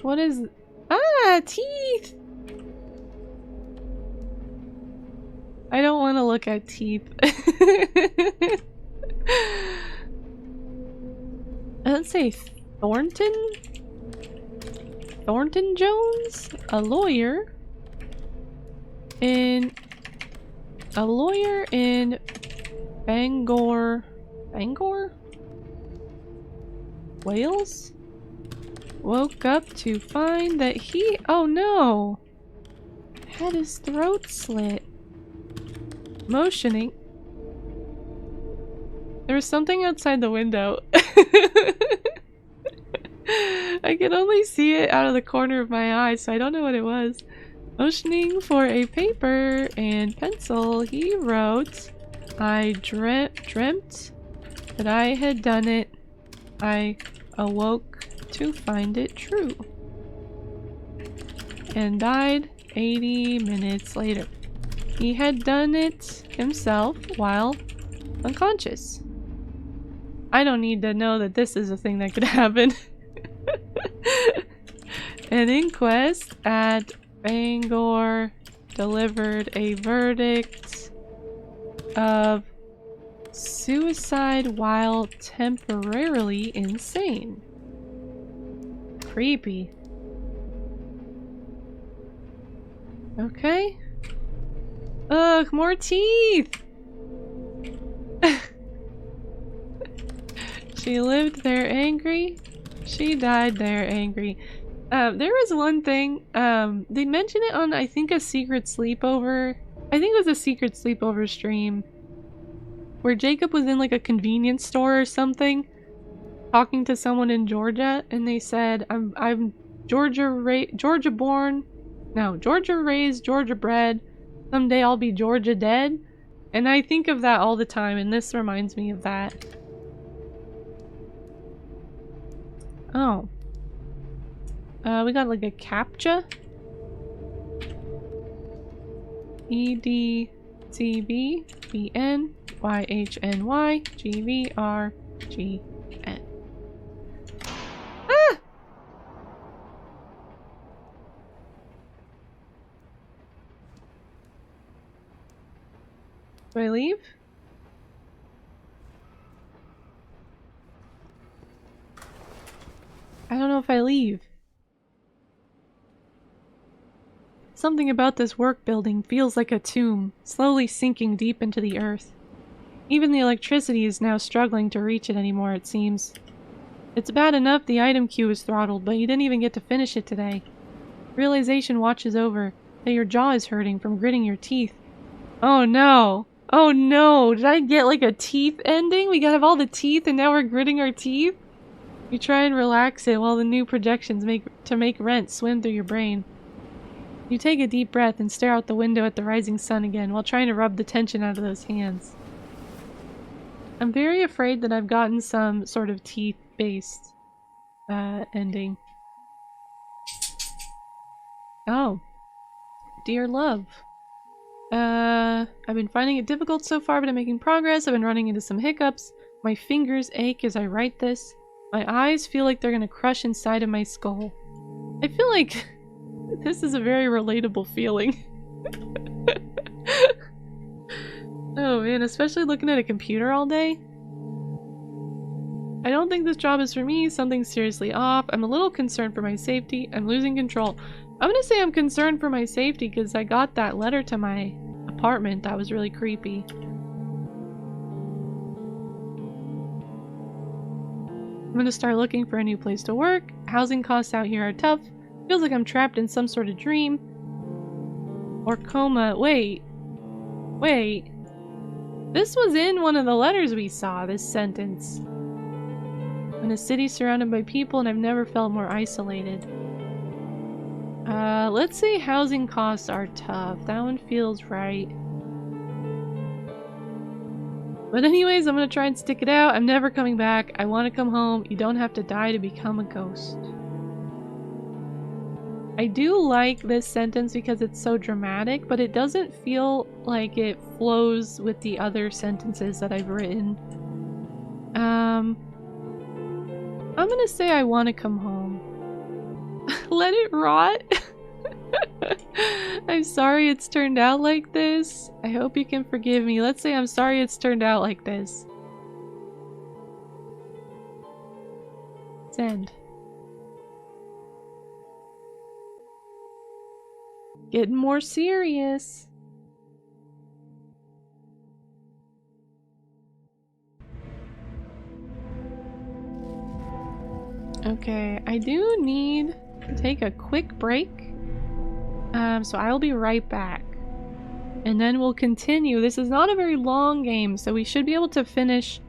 What is... Ah! Teeth! I don't want to look at teeth. Let's say Thornton? Thornton Jones? A lawyer in Bangor, Wales? Woke up to find that he, oh no, had his throat slit. Motioning. There was something outside the window. I could only see it out of the corner of my eye, so I don't know what it was. Motioning for a paper and pencil, he wrote, I dreamt that I had done it. I awoke to find it true. And died 80 minutes later. He had done it himself while unconscious. I don't need to know that this is a thing that could happen. An inquest at Bangor delivered a verdict of suicide while temporarily insane. Creepy. Okay. Ugh, more teeth! She lived there angry. She died there angry. There was one thing, they mentioned it on, I think, a secret sleepover. I think it was a secret sleepover stream. Where Jacob was in like a convenience store or something. Talking to someone in Georgia. And they said, I'm Georgia born. No, Georgia raised, Georgia bred. Someday I'll be Georgia dead. And I think of that all the time, and this reminds me of that. Oh. We got like a CAPTCHA. EDCBBNYHNYGVRGN. Ah! Do I leave? I don't know if I leave. Something about this work building feels like a tomb, slowly sinking deep into the earth. Even the electricity is now struggling to reach it anymore, it seems. It's bad enough the item queue is throttled, but you didn't even get to finish it today. Realization watches over. that your jaw is hurting from gritting your teeth. Oh no! Oh no! Did I get like a teeth ending? We gotta have all the teeth and now we're gritting our teeth? You try and relax it while the new projections make rent swim through your brain. You take a deep breath and stare out the window at the rising sun again while trying to rub the tension out of those hands. I'm very afraid that I've gotten some sort of teeth-based ending. Oh. Dear love. I've been finding it difficult so far, but I'm making progress. I've been running into some hiccups. My fingers ache as I write this. My eyes feel like they're gonna crush inside of my skull. I feel like this is a very relatable feeling. Oh man, especially looking at a computer all day. I don't think this job is for me. Something's seriously off. I'm a little concerned for my safety. I'm losing control. I'm gonna say I'm concerned for my safety because I got that letter to my apartment that was really creepy. I'm gonna start looking for a new place to work. Housing costs out here are tough. Feels like I'm trapped in some sort of dream. Or coma. Wait. This was in one of the letters we saw, this sentence. I'm in a city surrounded by people and I've never felt more isolated. Let's say housing costs are tough. That one feels right. But anyways, I'm gonna try and stick it out. I'm never coming back. I want to come home. You don't have to die to become a ghost. I do like this sentence because it's so dramatic, but it doesn't feel like it flows with the other sentences that I've written. I'm gonna say I want to come home. Let it rot. I'm sorry it's turned out like this. I hope you can forgive me. Let's say I'm sorry it's turned out like this. Send. Getting more serious. Okay, I do need to take a quick break. So I'll be right back. And then we'll continue. This is not a very long game, so we should be able to finish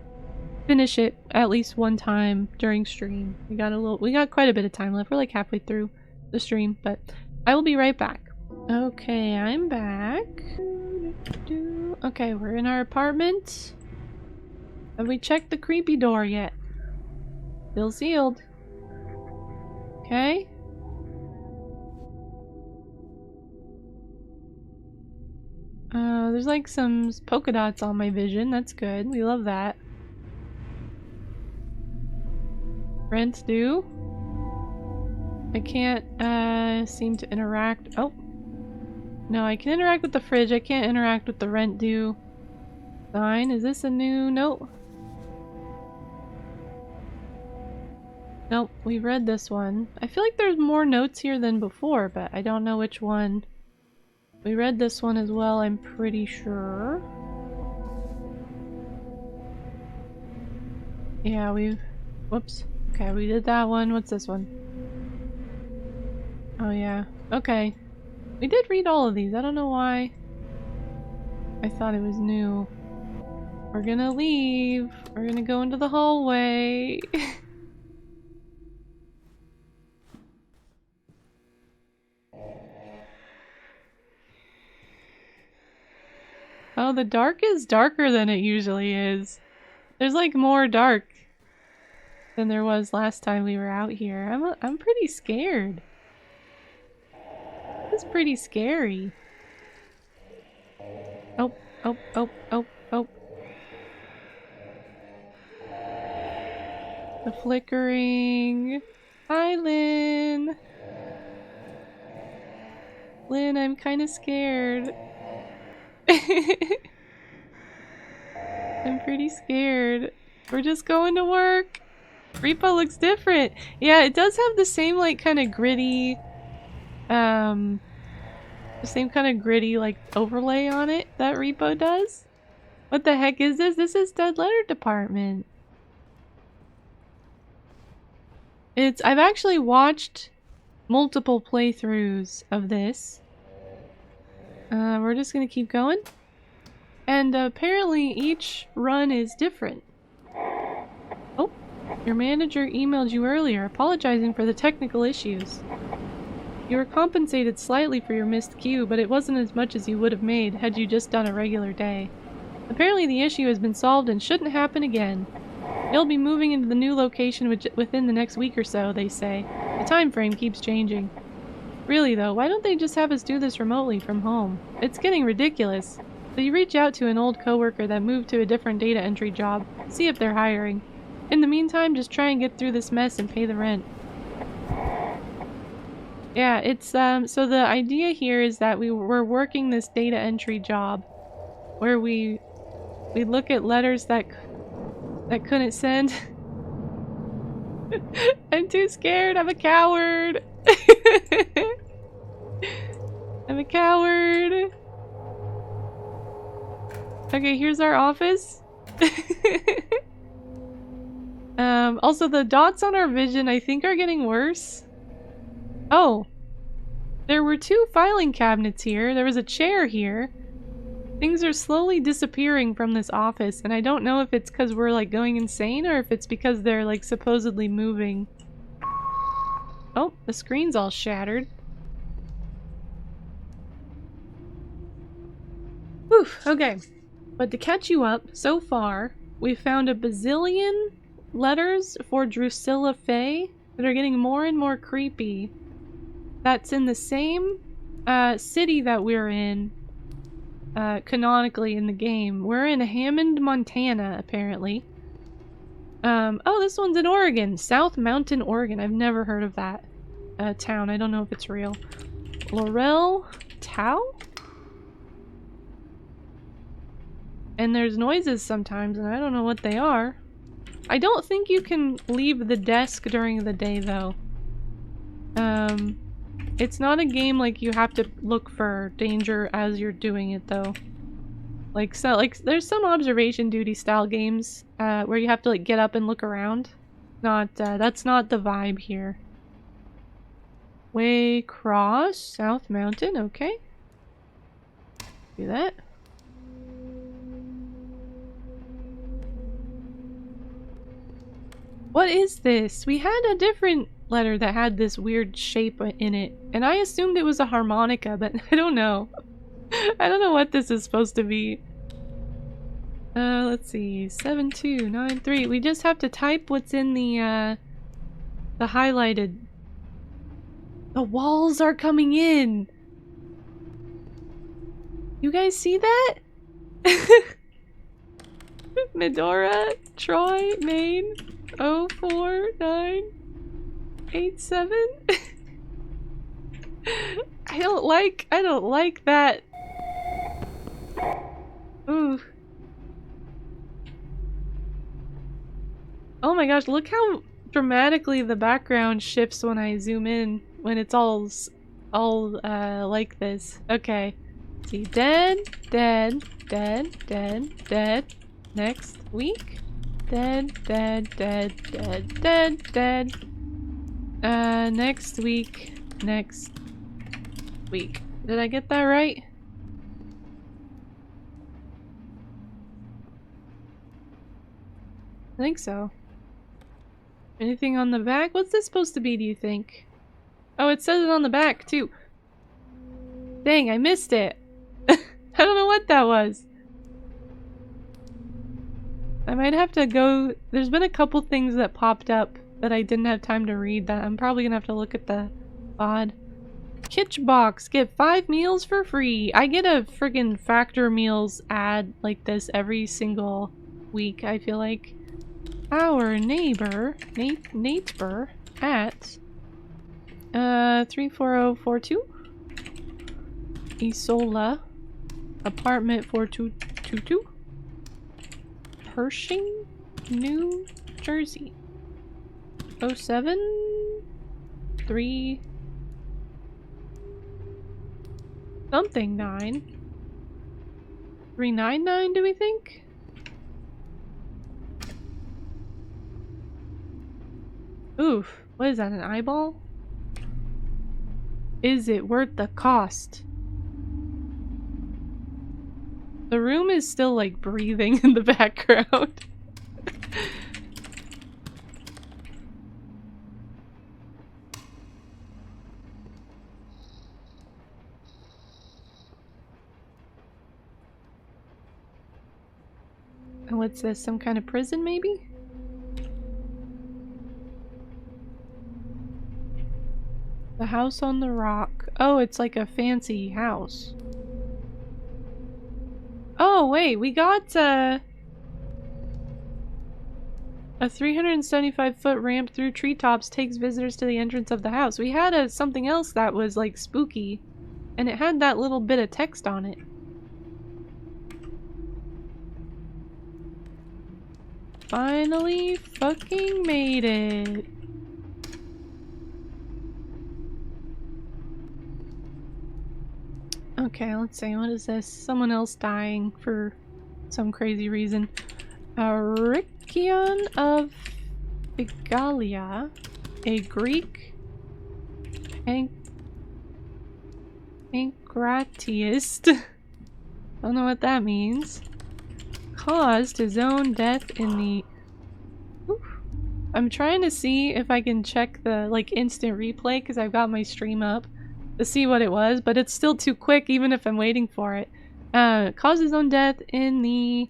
it at least one time during stream. We got quite a bit of time left. We're like halfway through the stream, but I will be right back. Okay, I'm back. Okay, we're in our apartment. Have we checked the creepy door yet? Still sealed. Okay. There's like some polka dots on my vision. That's good. We love that. Rent's due. I can't, seem to interact. Oh. No, I can interact with the fridge. I can't interact with the rent due sign. Is this a new note? Nope, we read this one. I feel like there's more notes here than before, but I don't know which one. We read this one as well, I'm pretty sure. Yeah, whoops. Okay, we did that one. What's this one? Oh yeah. Okay. We did read all of these. I don't know why I thought it was new. We're gonna leave. We're gonna go into the hallway. Oh, the dark is darker than it usually is. There's like more dark than there was last time we were out here. I'm pretty scared. This is pretty scary. Oh, oh, oh, oh, oh. The flickering. Hi, Lynn. Lynn, I'm kind of scared. I'm pretty scared. We're just going to work. Repo looks different. Yeah, it does have the same like kind of gritty the same kind of gritty like overlay on it that Repo does. What the heck is this? This is Dead Letter Department. I've actually watched multiple playthroughs of this. We're just gonna keep going. And apparently each run is different. Oh, your manager emailed you earlier, apologizing for the technical issues. You were compensated slightly for your missed queue, but it wasn't as much as you would have made had you just done a regular day. Apparently the issue has been solved and shouldn't happen again. You'll be moving into the new location within the next week or so, they say. The time frame keeps changing. Really though, why don't they just have us do this remotely from home? It's getting ridiculous. So you reach out to an old coworker that moved to a different data entry job, see if they're hiring. In the meantime, just try and get through this mess and pay the rent. Yeah, it's so the idea here is that we're working this data entry job where we look at letters that couldn't send. I'm too scared. I'm a coward. I'm a coward. Okay, here's our office. Also the dots on our vision I think are getting worse. Oh, there were 2 filing cabinets here. There was a chair here. Things are slowly disappearing from this office, and I don't know if it's because we're like going insane or if it's because they're like supposedly moving. Oh, the screen's all shattered. Whew, okay. But to catch you up, so far, we've found a bazillion letters for Drusilla Faye that are getting more and more creepy. That's in the same city that we're in. Canonically in the game. We're in Hammond, Montana, apparently. Oh, this one's in Oregon. South Mountain, Oregon. I've never heard of that town. I don't know if it's real. Laurel Tau? And there's noises sometimes, and I don't know what they are. I don't think you can leave the desk during the day, though. It's not a game like you have to look for danger as you're doing it, though. Like there's some observation duty style games where you have to like get up and look around. That's not the vibe here. Waycross, South Mountain, okay. Do that. What is this? We had a different letter that had this weird shape in it, and I assumed it was a harmonica, but I don't know. I don't know what this is supposed to be. Let's see. 7293. We just have to type what's in the highlighted. The walls are coming in! You guys see that? Medora, Troy, Maine, 04987. I don't like that. Ooh. Oh my gosh, look how dramatically the background shifts when I zoom in, when it's all like this. Okay. Let's see, dead, dead, dead, dead, dead. Next week. Dead, dead, dead, dead, dead, dead. Next week. Next week. Did I get that right? I think so. Anything on the back? What's this supposed to be, do you think? Oh, it says it on the back, too. Dang, I missed it. I don't know what that was. I might have to go... There's been a couple things that popped up that I didn't have time to read that I'm probably gonna have to look at the VOD. Kitch Box, get 5 meals for free. I get a friggin' Factor Meals ad like this every single week, I feel like. Our neighbor, Natebur, at 34042 Isola, apartment 4222, Pershing, New Jersey, 073 something 9 399, do we think? Oof, what is that, an eyeball? Is it worth the cost? The room is still like breathing in the background. And what's this? Some kind of prison, maybe? The house on the rock. Oh, it's like a fancy house. Oh, wait, we got a 375-foot ramp through treetops takes visitors to the entrance of the house. We had something else that was like spooky, and it had that little bit of text on it. Finally fucking made it. Okay, let's see, what is this? Someone else dying for some crazy reason. Arikion of Bigalia, a Greek pancratiast, don't know what that means, caused his own death in the... Oof. I'm trying to see if I can check the like instant replay because I've got my stream up to see what it was, but it's still too quick even if I'm waiting for it. Caused his own death in the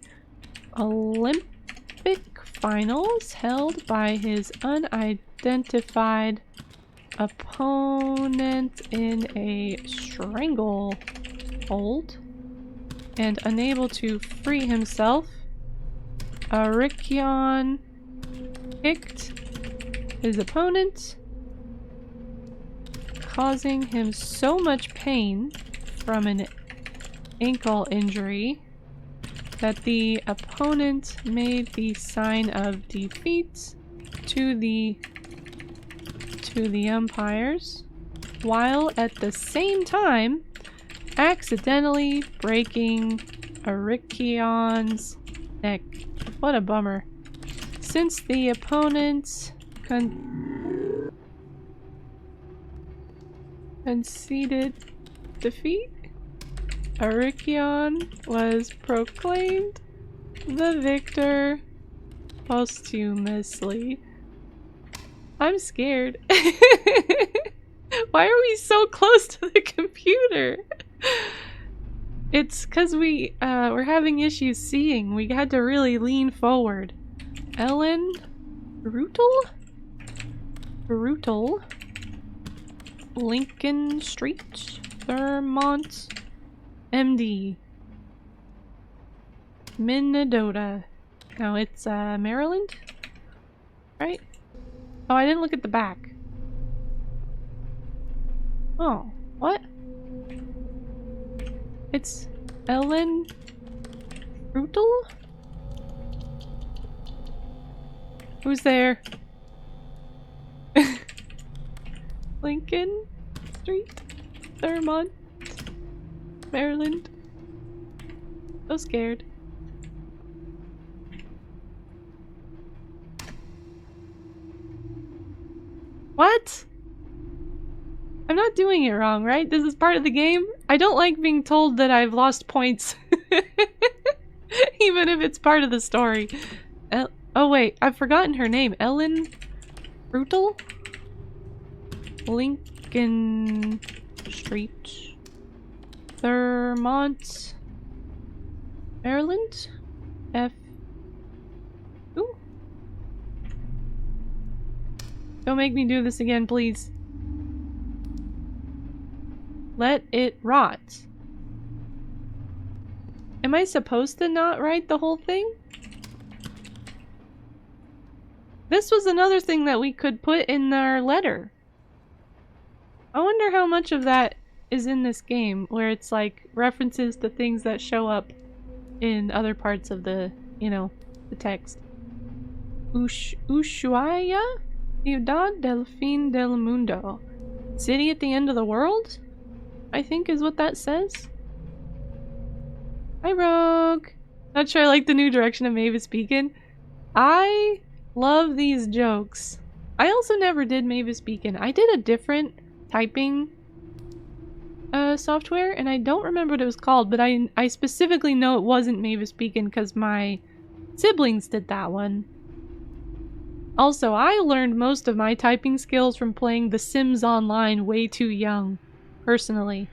Olympic finals held by his unidentified opponent in a stranglehold, and unable to free himself, Arikion kicked his opponent, causing him so much pain from an ankle injury that the opponent made the sign of defeat to the umpires, while at the same time accidentally breaking Arikion's neck. What a bummer. Since the opponent conceded defeat, Arikion was proclaimed the victor posthumously. I'm scared. Why are we so close to the computer? It's because we're having issues seeing. We had to really lean forward. Ellen Brutal? Lincoln Street, Vermont, MD, Minnesota. No, it's Maryland, right? Oh, I didn't look at the back. Oh, what? It's Ellen Brutal? Who's there? Lincoln Street, Vermont, Maryland. So scared. What? I'm not doing it wrong, right? This is part of the game. I don't like being told that I've lost points. Even if it's part of the story. Oh wait, I've forgotten her name. Ellen Brutal? Lincoln Street, Vermont, Maryland, Ooh. Don't make me do this again, please. Let it rot. Am I supposed to not write the whole thing? This was another thing that we could put in our letter. I wonder how much of that is in this game, where it's like references to things that show up in other parts of the, you know, the text. Ushuaia? Ciudad del Fin del Mundo. City at the end of the world? I think is what that says. Hi, Rogue! Not sure I like the new direction of Mavis Beacon. I love these jokes. I also never did Mavis Beacon. I did a different typing software, and I don't remember what it was called, but I specifically know it wasn't Mavis Beacon because my siblings did that one. Also, I learned most of my typing skills from playing The Sims Online way too young, personally.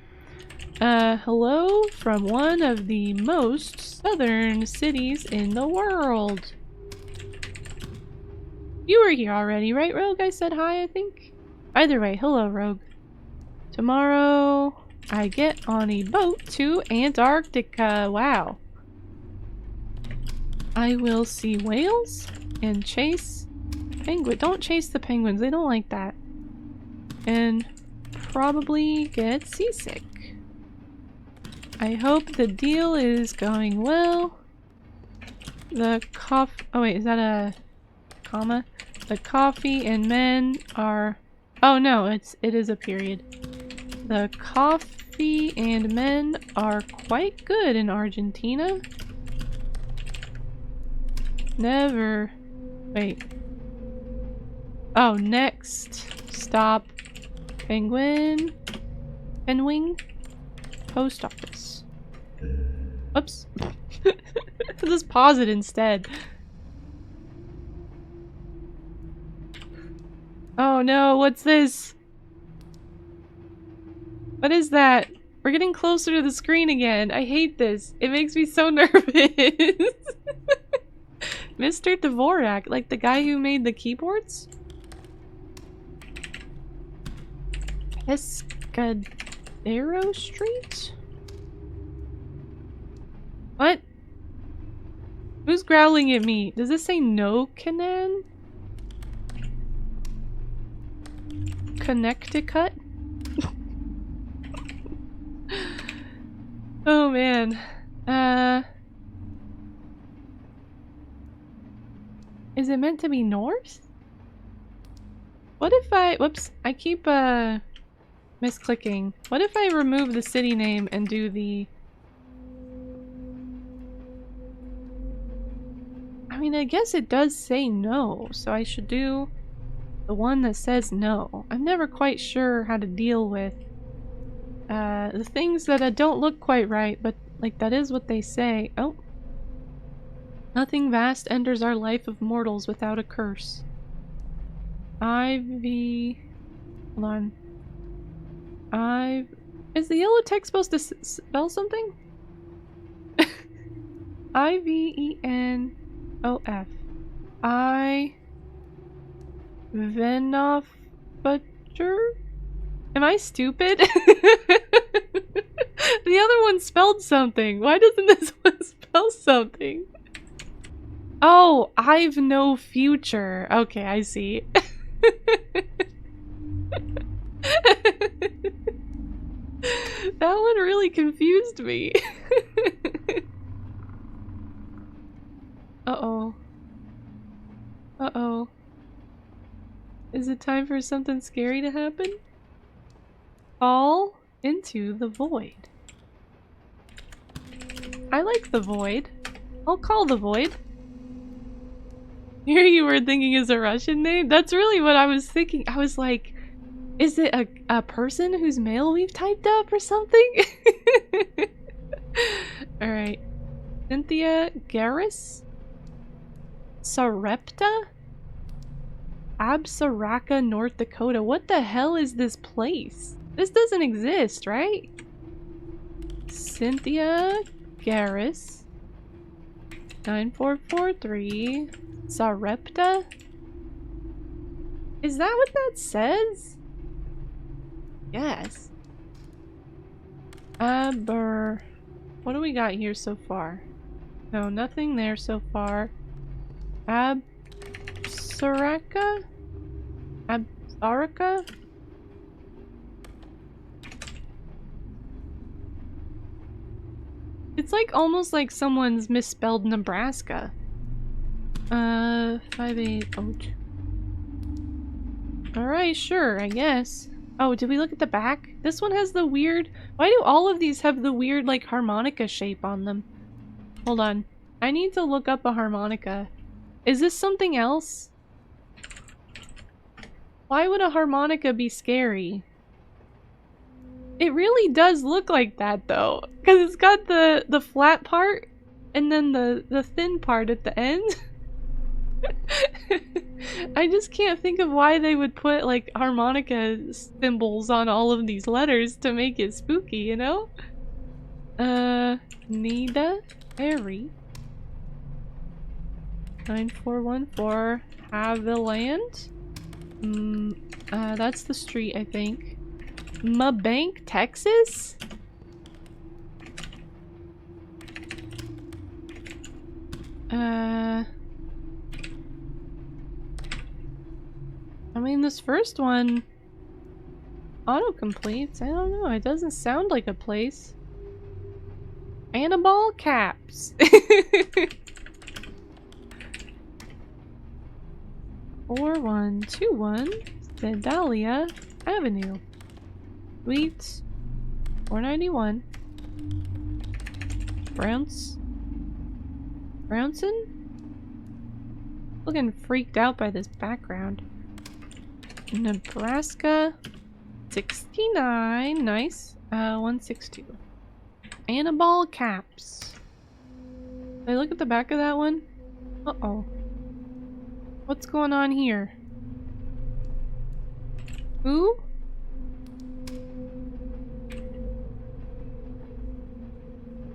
Hello from one of the most southern cities in the world. You were here already, right, Rogue? I said hi, I think? Either way, hello, Rogue. Tomorrow, I get on a boat to Antarctica. Wow. I will see whales and chase penguin. Don't chase the penguins, they don't like that. And probably get seasick. I hope the deal is going well. The oh wait, is that a comma? The coffee and men are... Oh no, it is a period. The coffee and men are quite good in Argentina. Never... Wait. Oh, next stop. Penguin. Post office. Oops. Just pause it instead. Oh no, what's this? What is that? We're getting closer to the screen again. I hate this. It makes me so nervous. Mr. Dvorak, like the guy who made the keyboards? Pescadero Street? What? Who's growling at me? Does this say no Canan? Connecticut? Oh man. Is it meant to be north? What if whoops, I keep misclicking. What if I remove the city name and do the... I mean, I guess it does say no, so I should do the one that says no. I'm never quite sure how to deal with the things that don't look quite right, but like that is what they say. Oh. Nothing vast enters our life of mortals without a curse. Ivy... Hold on. Is the yellow text supposed to spell something? I-V-E-N-O-F. Venoff Butcher? Am I stupid? The other one spelled something. Why doesn't this one spell something? Oh, I've no future. Okay, I see. That one really confused me. Uh-oh. Uh-oh. Is it time for something scary to happen? Fall into the void. I like the void. I'll call the void. Here you were thinking is a Russian name? That's really what I was thinking. I was like, is it a person whose mail we've typed up or something? Alright. Cynthia Garris? Sarepta? Absaraka, North Dakota. What the hell is this place? This doesn't exist, right? Cynthia Garris. 9443. Sarepta? Is that what that says? Yes. What do we got here so far? No, nothing there so far. Absaraka? Absaraka? It's like almost like someone's misspelled Nebraska. 5802. Alright, sure, I guess. Oh, did we look at the back? This one has the weird... Why do all of these have the weird, like, harmonica shape on them? Hold on. I need to look up a harmonica. Is this something else? Why would a harmonica be scary? It really does look like that though, because it's got the flat part and then the thin part at the end. I just can't think of why they would put like harmonica symbols on all of these letters to make it spooky, you know? Nida Harry 9414 Haviland. That's the street, I think. Mabank, Texas? I mean, this first one auto-completes. I don't know, it doesn't sound like a place. Annabelle Caps. 4121 Sedalia Avenue. Suite 491. Brownson? Looking freaked out by this background. Nebraska 69. Nice. 162. Annabelle Caps. Did I look at the back of that one? Uh-oh. What's going on here? Who?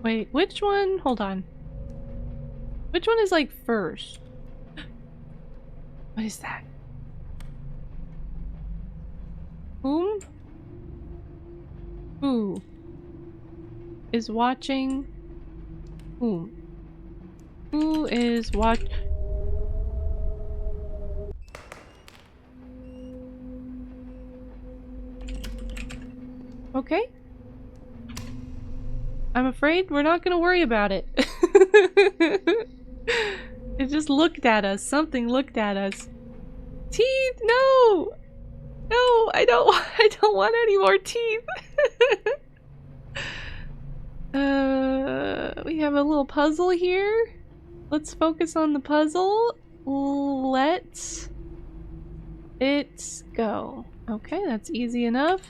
Wait, which one? Hold on. Which one is like first? What is that? Whom? Who is watching whom? Who is watch? Okay. I'm afraid we're not gonna worry about it. It just looked at us. Something looked at us. Teeth! No! No, I don't want any more teeth. We have a little puzzle here. Let's focus on the puzzle. Let it go. Okay, that's easy enough.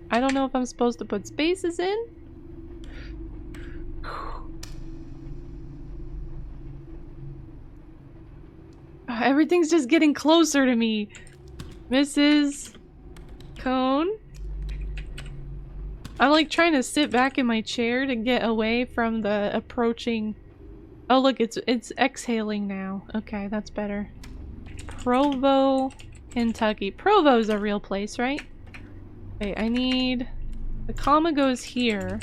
I don't know if I'm supposed to put spaces in. Everything's just getting closer to me. Mrs. Cone. I'm like trying to sit back in my chair to get away from the approaching. Oh look, it's exhaling now. Okay, that's better. Provo, Kentucky. Provo's a real place, right? Okay, I need... The comma goes here.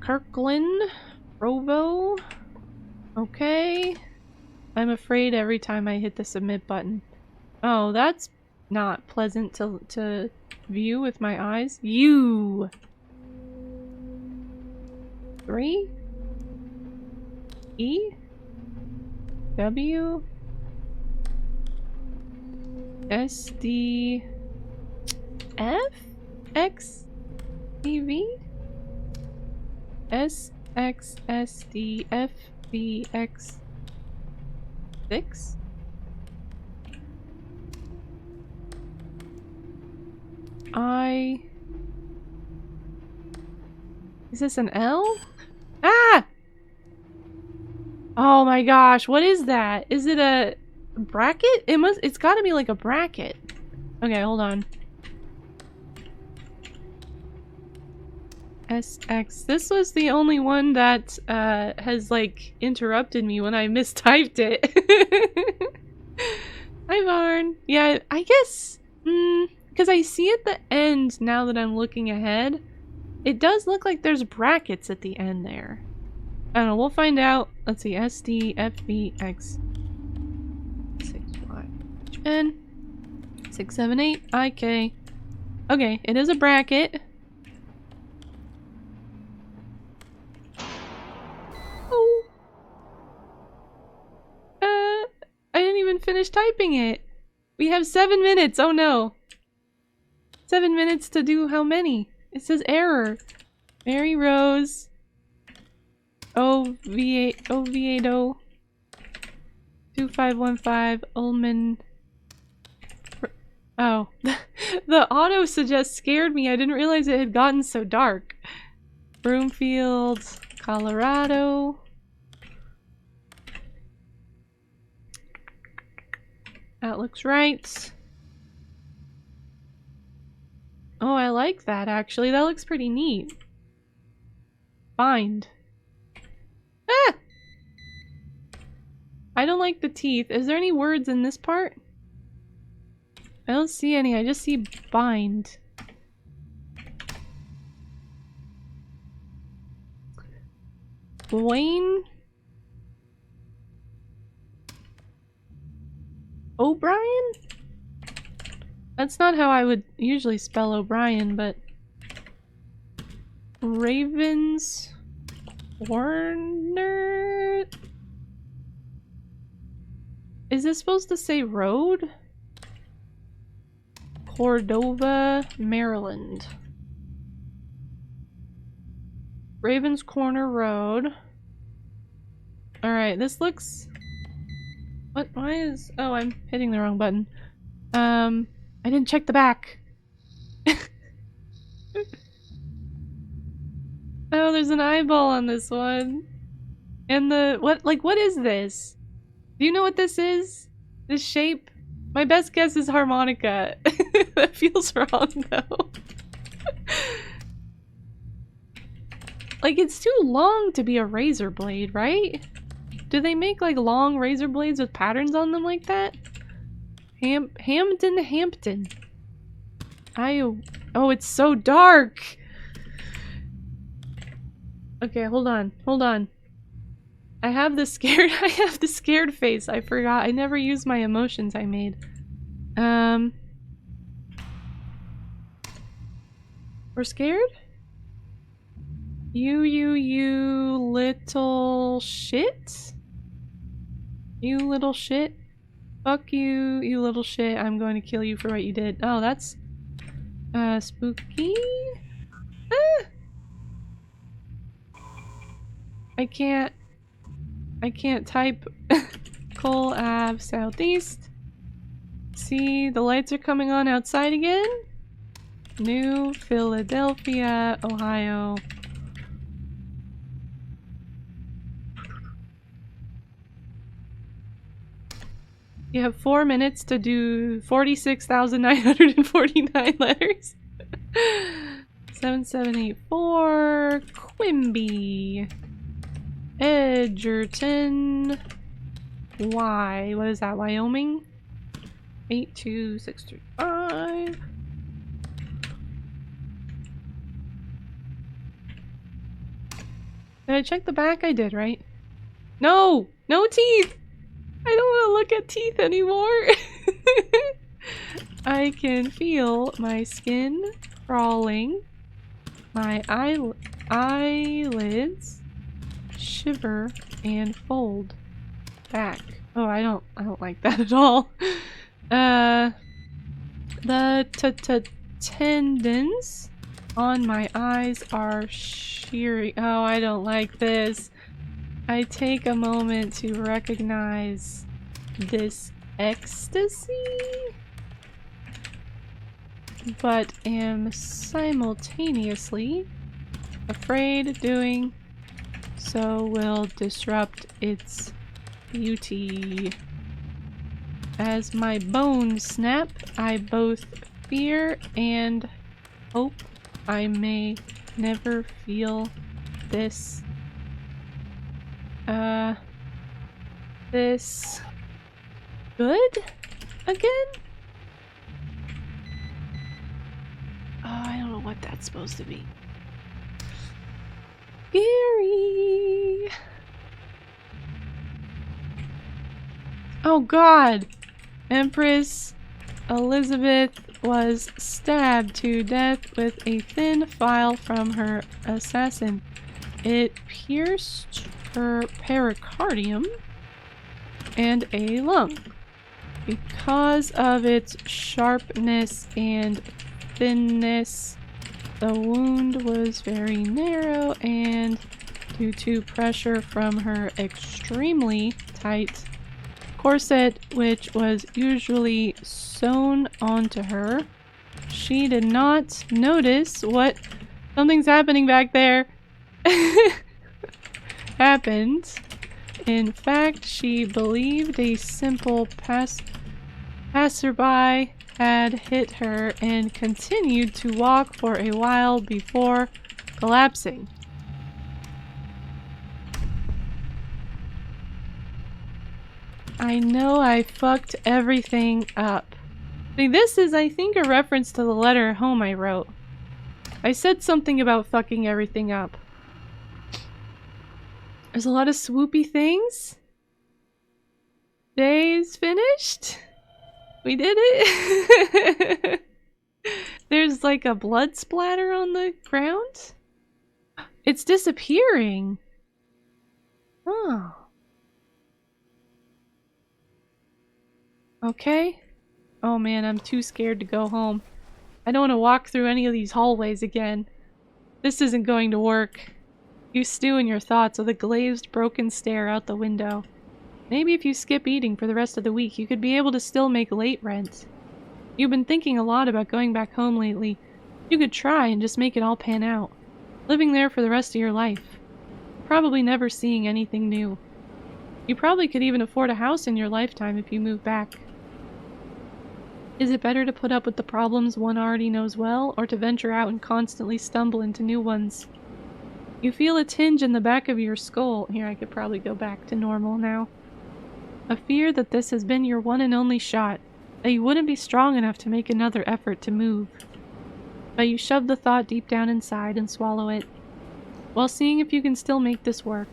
Kirkland. Provo. Okay. I'm afraid every time I hit the submit button. Oh, that's not pleasant to view with my eyes. U. 3. E. W. S. D. F. X. E. V. S. X. S. D. F. B. X. 6. I. Is this an L? Ah! Oh my gosh, what is that? Is it a bracket? It's gotta be like a bracket. Okay, hold on. SX. This was the only one that has like interrupted me when I mistyped it. Hi Varn. Yeah, I guess because I see at the end now that I'm looking ahead, it does look like there's brackets at the end there. I don't know, we'll find out. Let's see, SD, FB, X, 6, Y, N, 6, 7, 8, IK. Okay, it is a bracket. Oh. I didn't even finish typing it. We have 7 minutes, oh no. 7 minutes to do how many? It says error. Mary Rose. Oviedo. 2515 Ullman. Oh, the auto suggest scared me. I didn't realize it had gotten so dark. Broomfield, Colorado. That looks right. Oh, I like that actually. That looks pretty neat. Bind. Ah! I don't like the teeth. Is there any words in this part? I don't see any. I just see bind. Wayne O'Brien? That's not how I would usually spell O'Brien, but Ravens Warner? Is this supposed to say road? Cordova, Maryland. Ravens Corner Road. Alright, this looks... What? Why is... Oh, I'm hitting the wrong button. I didn't check the back. Oh, there's an eyeball on this one. And the... What? Like, what is this? Do you know what this is? This shape? My best guess is harmonica. That feels wrong, though. Like, it's too long to be a razor blade, right? Do they make, like, long razor blades with patterns on them like that? Hampton. Oh, it's so dark! Okay, hold on. I have the scared face. I forgot. I never used my emotions I made. We're scared? You little shit? You little shit? Fuck you, you little shit. I'm going to kill you for what you did. Oh, that's spooky. Ah! I can't type. Cole Ave Southeast. See, the lights are coming on outside again. New Philadelphia, Ohio. You have 4 minutes to do 46,949 letters. 7784 Quimby. Edgerton. Y. What is that? Wyoming? 82635. Did I check the back? I did, right? No! No teeth! I don't want to look at teeth anymore! I can feel my skin crawling. My eyelids shiver and fold back. Oh, I don't like that at all. The tendons on my eyes are shearing. Oh, I don't like this. I take a moment to recognize this ecstasy, but am simultaneously afraid doing so will disrupt its beauty. As my bones snap, I both fear and hope I may never feel this. This good again? Oh, I don't know what that's supposed to be. Scary. Oh God! Empress Elizabeth was stabbed to death with a thin file from her assassin. It pierced her pericardium and a lung. Because of its sharpness and thinness, the wound was very narrow, and due to pressure from her extremely tight corset, which was usually sewn onto her. She did not notice what something's happening back there happened. In fact, she believed a simple passerby had hit her and continued to walk for a while before collapsing. I know I fucked everything up. See, this is, I think, a reference to the letter home I wrote. I said something about fucking everything up. There's a lot of swoopy things. Day's finished. We did it. There's like a blood splatter on the ground. It's disappearing. Oh. Okay. Oh man, I'm too scared to go home. I don't want to walk through any of these hallways again. This isn't going to work. You stew in your thoughts with a glazed, broken stare out the window. Maybe if you skip eating for the rest of the week, you could be able to still make late rent. You've been thinking a lot about going back home lately. You could try and just make it all pan out. Living there for the rest of your life. Probably never seeing anything new. You probably could even afford a house in your lifetime if you move back. Is it better to put up with the problems one already knows well, or to venture out and constantly stumble into new ones? You feel a tinge in the back of your skull. Here, I could probably go back to normal now. A fear that this has been your one and only shot, that you wouldn't be strong enough to make another effort to move. But you shove the thought deep down inside and swallow it, while seeing if you can still make this work.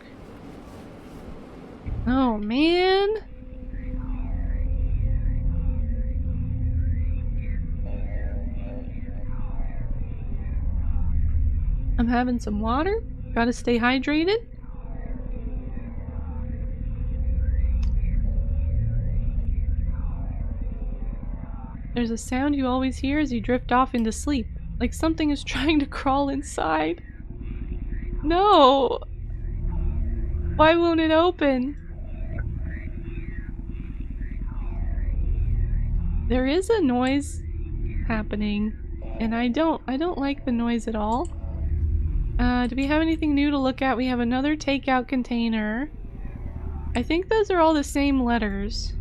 Oh, man! I'm having some water. Gotta stay hydrated. There's a sound you always hear as you drift off into sleep, like something is trying to crawl inside. No! Why won't it open? There is a noise happening, and I don't like the noise at all. Do we have anything new to look at? We have another takeout container. I think those are all the same letters.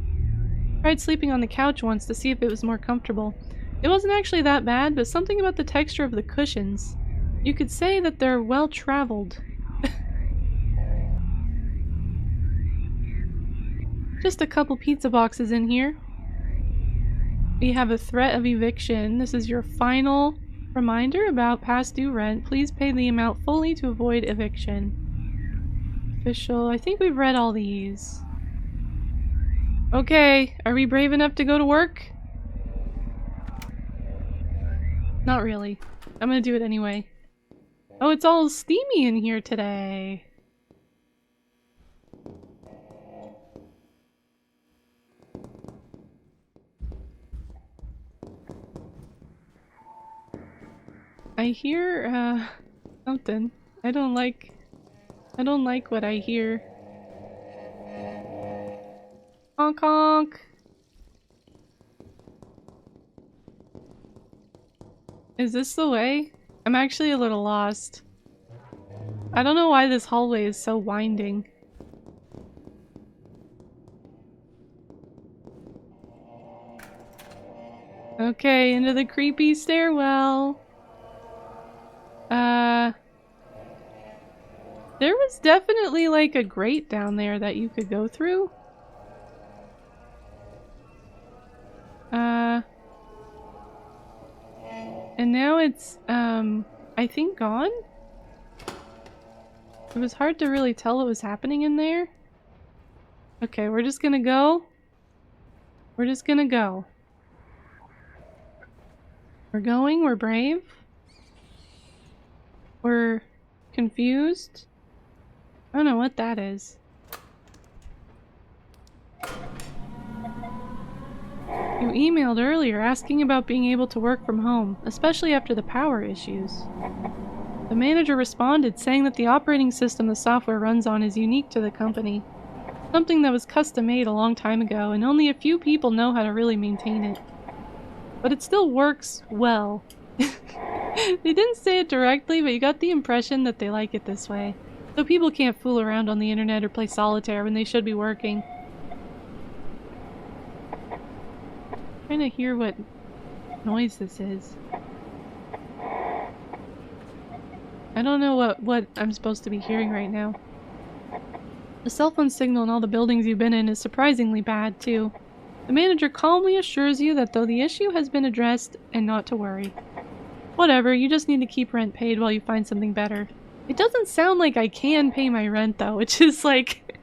Tried sleeping on the couch once to see if it was more comfortable. It wasn't actually that bad, but something about the texture of the cushions. You could say that they're well traveled. Just a couple pizza boxes in here. We have a threat of eviction. This is your final reminder about past due rent. Please pay the amount fully to avoid eviction. Official. I think we've read all these. Okay, are we brave enough to go to work? Not really. I'm gonna do it anyway. Oh, it's all steamy in here today. I hear, something. I don't like what I hear. Honk honk! Is this the way? I'm actually a little lost. I don't know why this hallway is so winding. Okay, into the creepy stairwell. There was definitely like a grate down there that you could go through. And now it's, I think gone? It was hard to really tell what was happening in there. Okay, we're just gonna go. We're just gonna go. We're going, we're brave. We're confused. I don't know what that is. You emailed earlier asking about being able to work from home, especially after the power issues. The manager responded saying that the operating system the software runs on is unique to the company. Something that was custom made a long time ago, and only a few people know how to really maintain it. But it still works well. They didn't say it directly, but you got the impression that they like it this way. So people can't fool around on the internet or play solitaire when they should be working. I'm trying to hear what noise this is. I don't know what I'm supposed to be hearing right now. The cell phone signal in all the buildings you've been in is surprisingly bad, too. The manager calmly assures you that though the issue has been addressed and not to worry. Whatever, you just need to keep rent paid while you find something better. It doesn't sound like I can pay my rent though, which is like...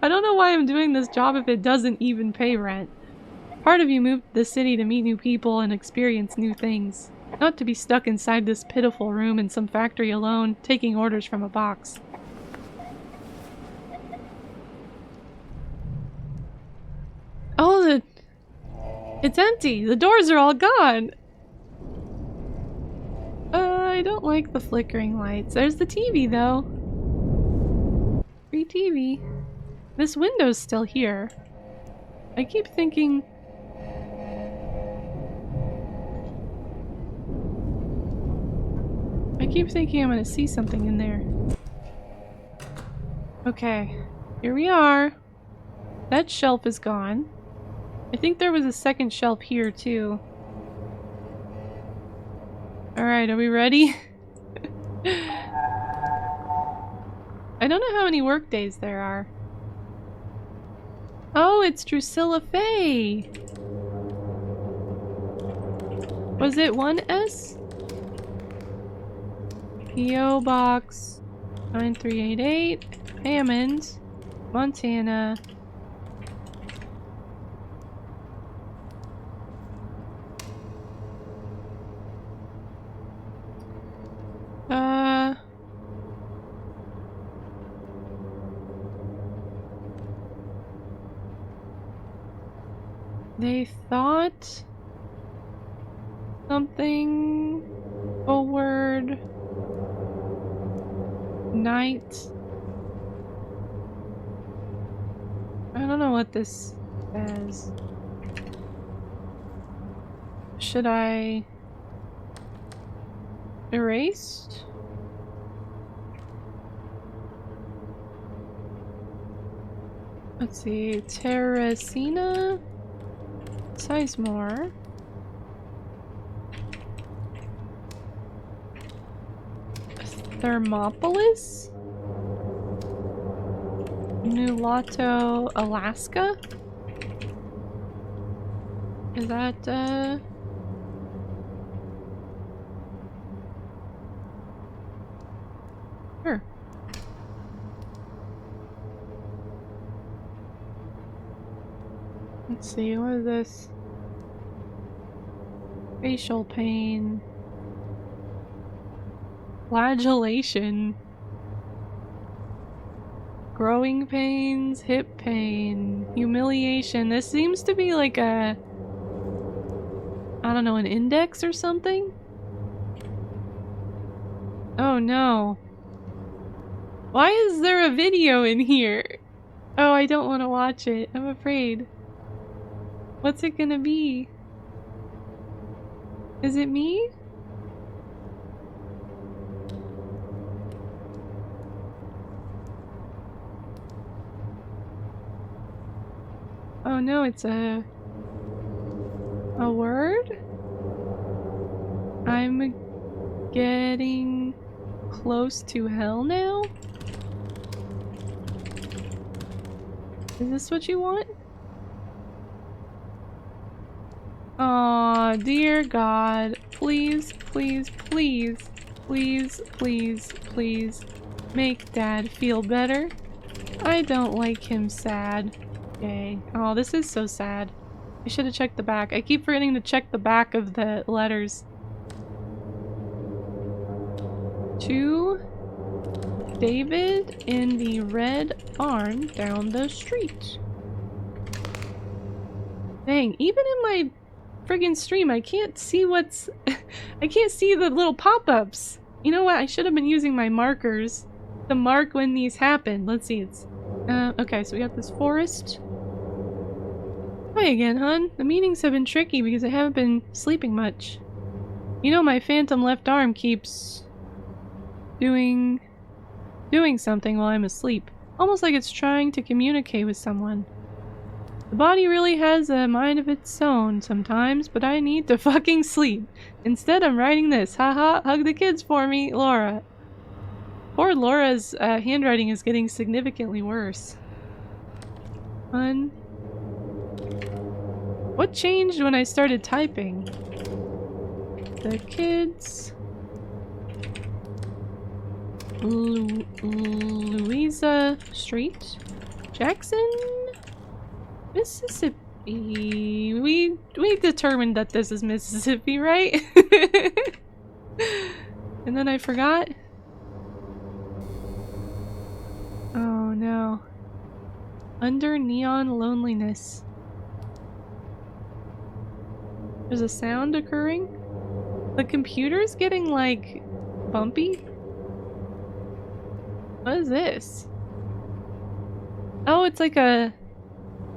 I don't know why I'm doing this job if it doesn't even pay rent. Part of you moved to the city to meet new people and experience new things. Not to be stuck inside this pitiful room in some factory alone, taking orders from a box. Oh, it's empty! The doors are all gone! I don't like the flickering lights. There's the TV, though. Free TV. This window's still here. I keep thinking... I'm gonna see something in there. Okay, here we are. That shelf is gone. I think there was a second shelf here, too. Alright, are we ready? I don't know how many work days there are. Oh, it's Drusilla Faye! Was it 1S? P.O. Box 9388, Hammond, Montana. They thought something forward night. I don't know what this says. Should I erase? Let's see, Terracina? Sizemore. Thermopolis? Nulato, Alaska? Is that, Sure. Let's see, what is this? Facial pain. Flagellation. Growing pains, hip pain, humiliation. This seems to be like a... I don't know, an index or something? Oh no. Why is there a video in here? Oh, I don't want to watch it. I'm afraid. What's it gonna be? Is it me? Oh no, it's a word? I'm getting close to hell now? Is this what you want? Aw, dear God. Please, please, please, please, please, please make Dad feel better. I don't like him sad. Okay. Oh, this is so sad. I should have checked the back. I keep forgetting to check the back of the letters. To David in the red barn down the street. Dang, even in my friggin' stream, I can't see what's... I can't see the little pop-ups. You know what? I should have been using my markers to mark when these happen. Let's see, it's Okay, so we got this forest. Hi again, hun. The meetings have been tricky because I haven't been sleeping much. You know, my phantom left arm keeps doing something while I'm asleep. Almost like it's trying to communicate with someone. The body really has a mind of its own sometimes, but I need to fucking sleep. Instead, I'm writing this. Haha, hug the kids for me, Laura. Poor Laura's handwriting is getting significantly worse. Hun. What changed when I started typing? The kids... Louisa Street? Jackson? Mississippi. We determined that this is Mississippi, right? And then I forgot. Oh no. Under neon loneliness. There's a sound occurring? The computer's getting like bumpy? What is this? Oh, it's like an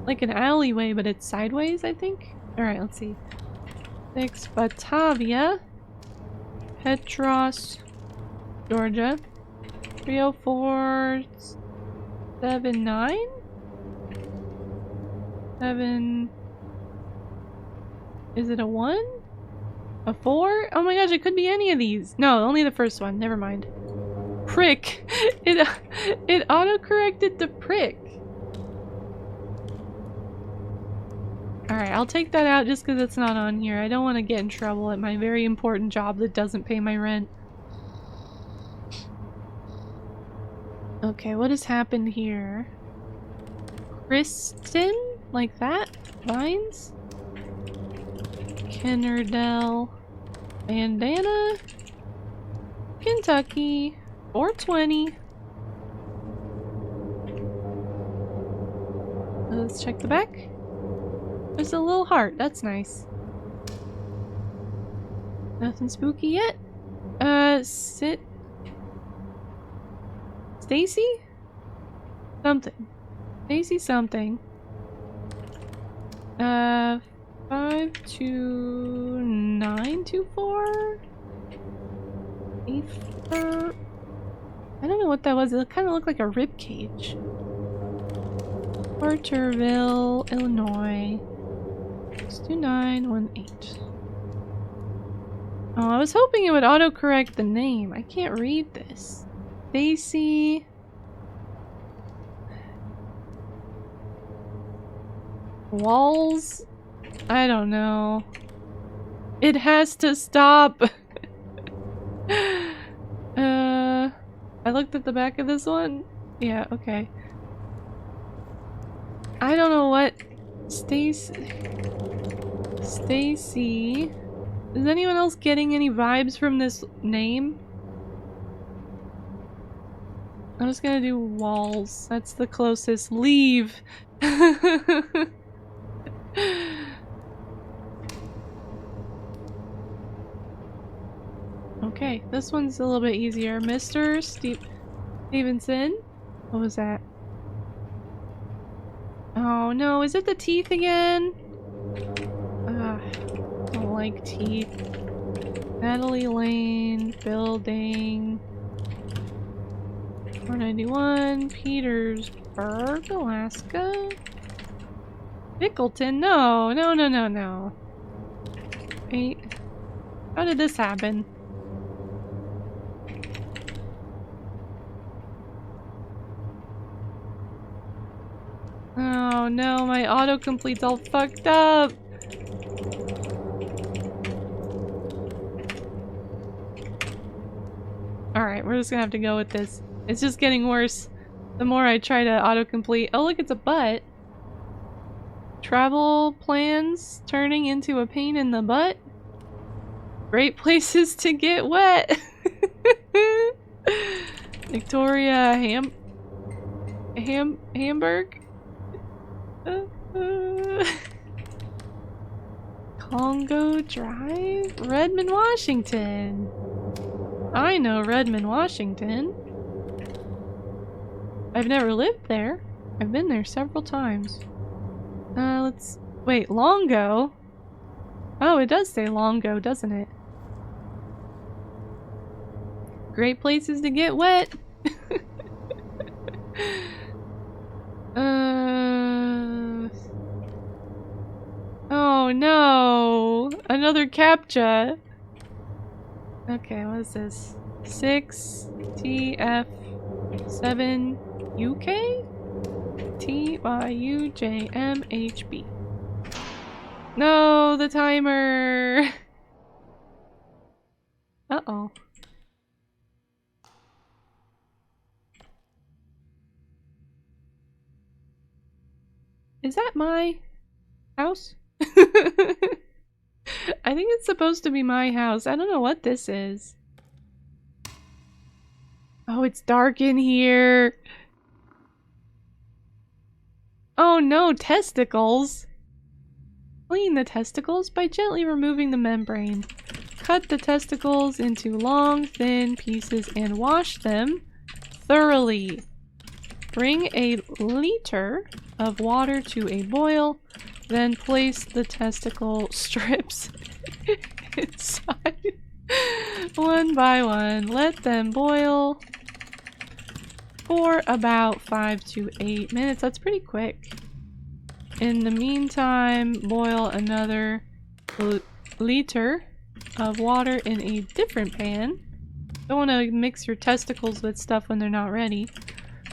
alleyway, but it's sideways, I think? Alright, let's see. 6 Batavia. Petros, Georgia. 30479? 7... Is it a 1? A 4? Oh my gosh, it could be any of these. No, only the first one. Never mind. Prick. It auto-corrected to prick. Alright, I'll take that out just because it's not on here. I don't want to get in trouble at my very important job that doesn't pay my rent. Okay, what has happened here? Kristen? Like that? Vines? Kennerdell. Bandana? Kentucky. 420. Let's check the back. There's a little heart. That's nice. Nothing spooky yet. Stacy? Something. Stacy something. 52924? Ether? I don't know what that was. It kind of looked like a rib cage. Porterville, Illinois. 62918. Oh, I was hoping it would autocorrect the name. I can't read this. Stacy. Walls? I don't know. It has to stop. I looked at the back of this one. Yeah, okay. I don't know what Stacy. Is anyone else getting any vibes from this name? I'm just gonna do walls. That's the closest. Leave. Okay, this one's a little bit easier. Mr. Stevenson? What was that? Oh no, is it the teeth again? I don't like teeth. Natalie Lane, building. 491, Petersburg, Alaska. Pickleton? No. 8. How did this happen? Oh no, my autocomplete's all fucked up! Alright, we're just gonna have to go with this. It's just getting worse the more I try to autocomplete. Oh look, it's a butt! Travel plans turning into a pain in the butt? Great places to get wet! Victoria Hamburg? Congo Drive? Redmond, Washington. I know Redmond, Washington. I've never lived there. I've been there several times. Let's... Wait, Longo? Oh, it does say Longo, doesn't it? Great places to get wet! Oh no! Another CAPTCHA! Okay, what is this? 6TF7UK? TYUJMHB. No, the timer! Uh-oh. Is that my house? I think it's supposed to be my house. I don't know what this is. Oh, it's dark in here. Oh no, testicles! Clean the testicles by gently removing the membrane. Cut the testicles into long, thin pieces and wash them thoroughly. Bring a liter of water to a boil, then place the testicle strips inside one by one. Let them boil for about 5 to 8 minutes. That's pretty quick. In the meantime, boil another liter of water in a different pan. Don't want to mix your testicles with stuff when they're not ready.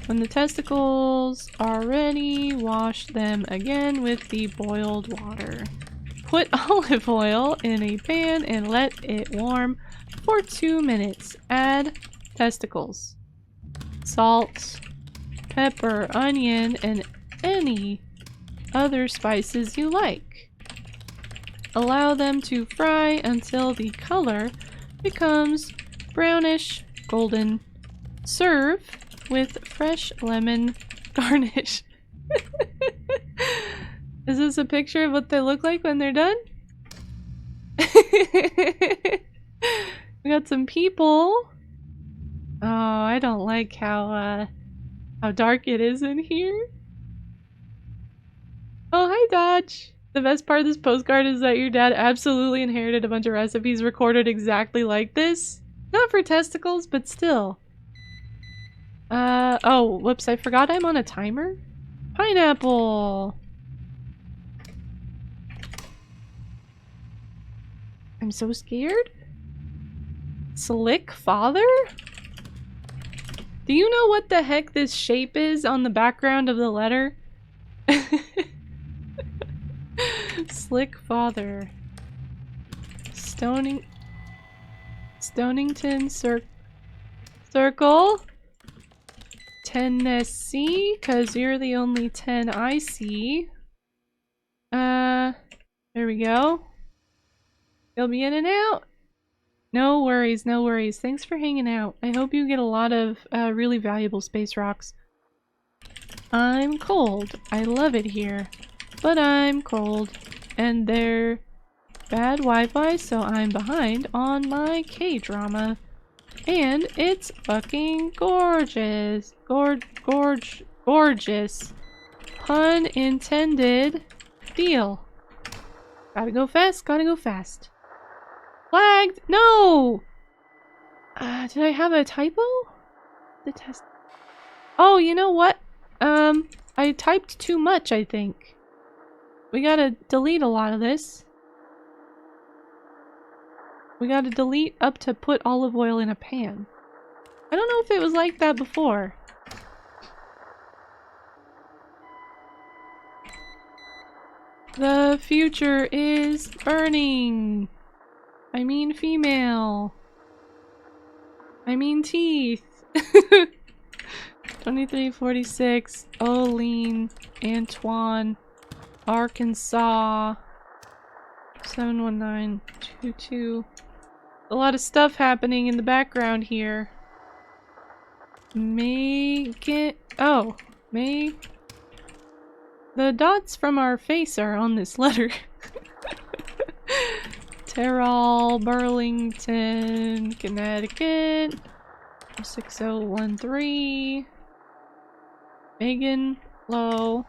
When the testicles are ready, wash them again with the boiled water. Put olive oil in a pan and let it warm for 2 minutes. Add testicles, salt, pepper, onion, and any other spices you like. Allow them to fry until the color becomes brownish golden. Serve with fresh lemon garnish. Is this a picture of what they look like when they're done? We got some people. Oh, I don't like how dark it is in here. Oh, hi Dodge. The best part of this postcard is that your dad absolutely inherited a bunch of recipes recorded exactly like this. Not for testicles, but still. Oh, whoops, I forgot I'm on a timer. Pineapple! I'm so scared. Slick father? Do you know what the heck this shape is on the background of the letter? Slick father. Stonington Circle. Tennessee, cause you're the only 10 I see. There we go. You'll be in and out. No worries, no worries. Thanks for hanging out. I hope you get a lot of really valuable space rocks. I'm cold. I love it here. But I'm cold. And they're bad Wi-Fi, so I'm behind on my K-drama. And it's fucking gorgeous. Gorgeous. Pun intended. Deal. Gotta go fast, gotta go fast. Flagged! No! Did I have a typo? The test. Oh, you know what? I typed too much, I think. We gotta delete a lot of this. We gotta delete up to put olive oil in a pan. I don't know if it was like that before. The future is burning. I mean female. I mean teeth. 2346, Olean, Antoine, Arkansas, 71922. A lot of stuff happening in the background here. The dots from our face are on this letter. Terrell, Burlington, Connecticut, 6013. Megan, Hello?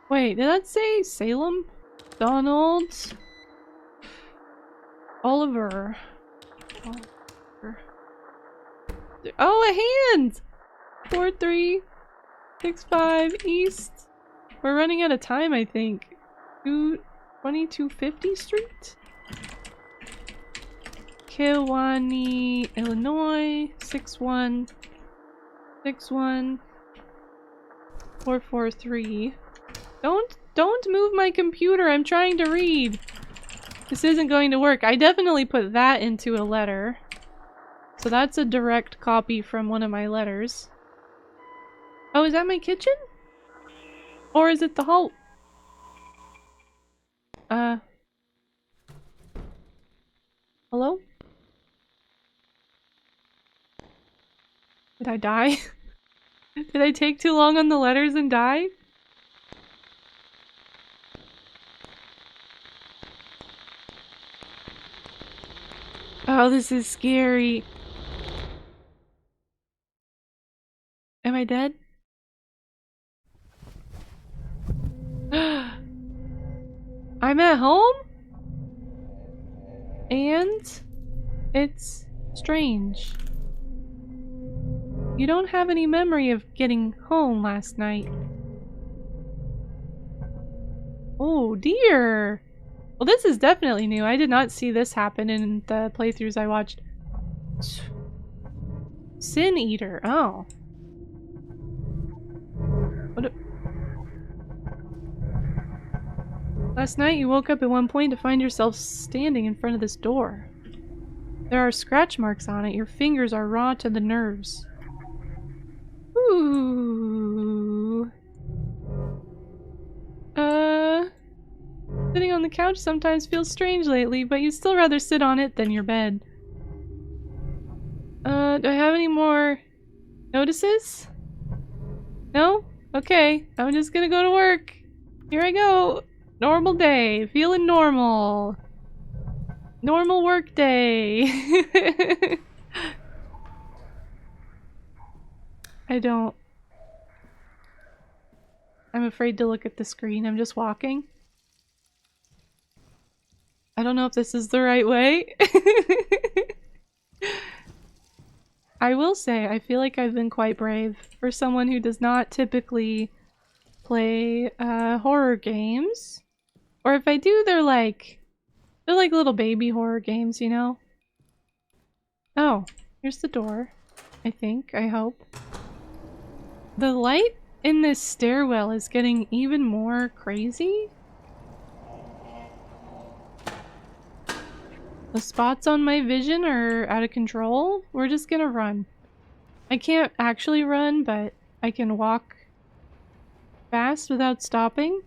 Wait, did that say Salem? Donald? Oliver. Oliver. Oh, a hand! 4365 East. We're running out of time, I think. 2250 Street? Kewanee, Illinois. 6161443. Don't move my computer. I'm trying to read. This isn't going to work. I definitely put that into a letter. So that's a direct copy from one of my letters. Oh, is that my kitchen? Or is it the hall? Hello? Did I die? Did I take too long on the letters and die? Oh, this is scary. Am I dead? I'm at home? And it's strange. You don't have any memory of getting home last night. Oh dear! Well, this is definitely new. I did not see this happen in the playthroughs I watched. Sin Eater. Oh. Last night you woke up at one point to find yourself standing in front of this door. There are scratch marks on it. Your fingers are raw to the nerves. Ooh. Sitting on the couch sometimes feels strange lately, but you'd still rather sit on it than your bed. Do I have any more notices? No? Okay, I'm just gonna go to work. Here I go. Normal day. Feeling normal. Normal work day. I'm afraid to look at the screen. I'm just walking. I don't know if this is the right way. I will say, I feel like I've been quite brave for someone who does not typically play horror games. Or if I do, they're like little baby horror games, you know? Oh, here's the door. I think, I hope. The light in this stairwell is getting even more crazy. The spots on my vision are out of control. We're just gonna run. I can't actually run, but I can walk fast without stopping.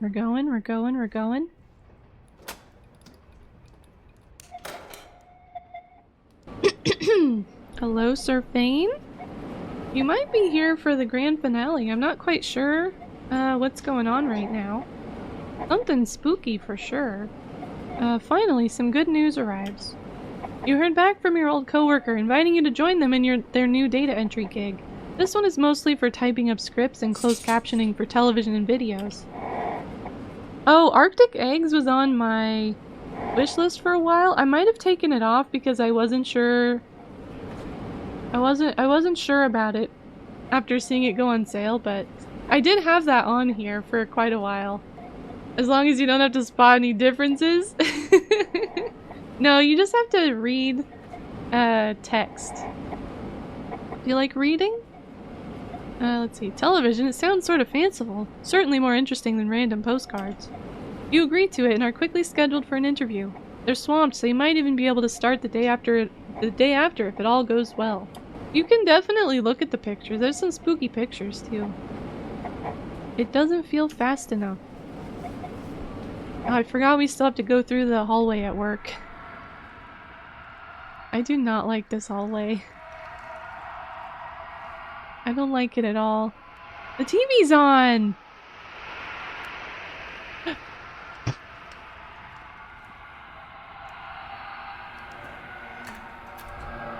We're going, we're going, we're going. Hello, Sir Fane? You might be here for the grand finale. I'm not quite sure what's going on right now. Something spooky for sure. Finally, some good news arrives. You heard back from your old coworker inviting you to join them in their new data entry gig. This one is mostly for typing up scripts and closed captioning for television and videos. Oh, Arctic Eggs was on my wish list for a while. I might have taken it off because I wasn't sure. I wasn't sure about it after seeing it go on sale, but I did have that on here for quite a while. As long as you don't have to spot any differences. No, you just have to read text. Do you like reading? Let's see. Television, it sounds sort of fanciful. Certainly more interesting than random postcards. You agree to it and are quickly scheduled for an interview. They're swamped, so you might even be able to start the day after if it all goes well. You can definitely look at the pictures. There's some spooky pictures too. It doesn't feel fast enough. Oh, I forgot we still have to go through the hallway at work. I do not like this hallway. I don't like it at all. The TV's on!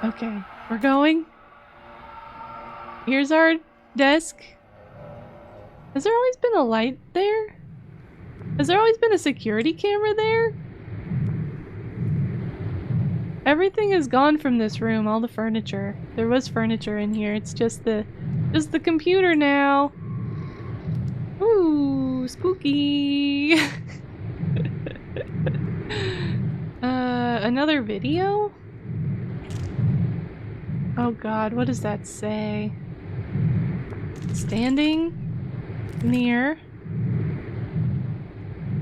Okay, we're going. Here's our desk. Has there always been a light there? Has there always been a security camera there? Everything is gone from this room, all the furniture. There was furniture in here, it's just the computer now. Ooh, spooky. Another video? Oh god, what does that say? Standing near.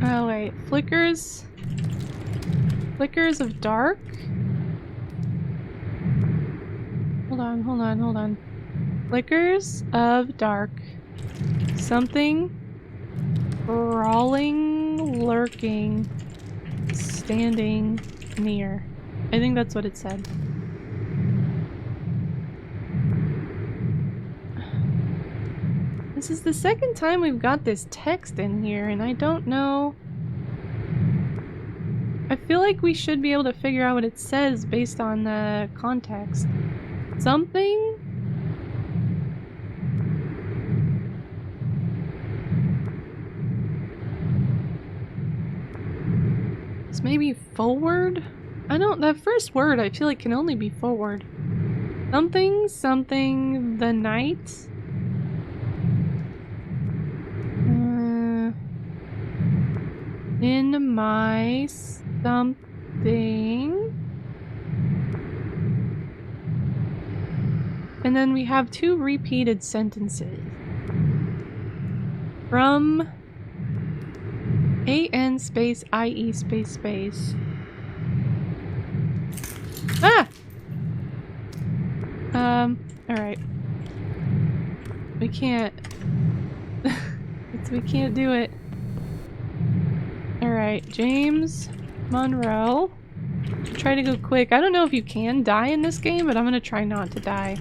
Oh wait, flickers of dark? Hold on. Flickers of dark. Something crawling, lurking, standing near. I think that's what it said. This is the second time we've got this text in here, and I don't know. I feel like we should be able to figure out what it says based on the context. Something? It's maybe forward? I don't, that first word I feel like can only be forward. Something, the night? In my something. And then we have two repeated sentences. From AN space IE space space. Ah! Alright. We can't. We can't do it. Alright, James Monroe. Try to go quick. I don't know if you can die in this game, but I'm gonna try not to die.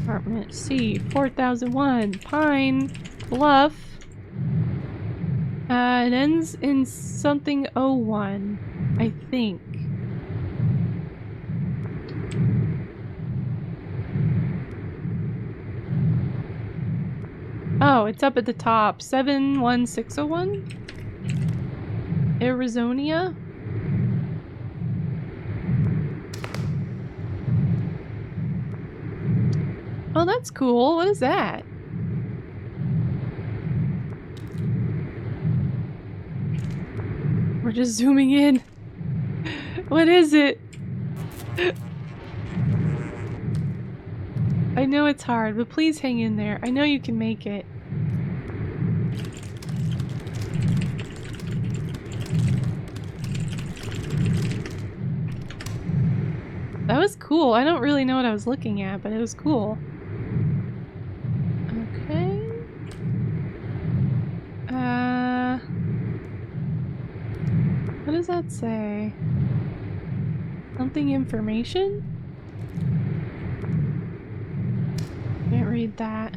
Apartment C, 4001, Pine Bluff. It ends in something 01, I think. Oh, it's up at the top. 71601? Arizona? Oh, that's cool. What is that? We're just zooming in. What is it? I know it's hard, but please hang in there. I know you can make it. That was cool. I don't really know what I was looking at, but it was cool. Okay. What does that say? Something information? Can't read that.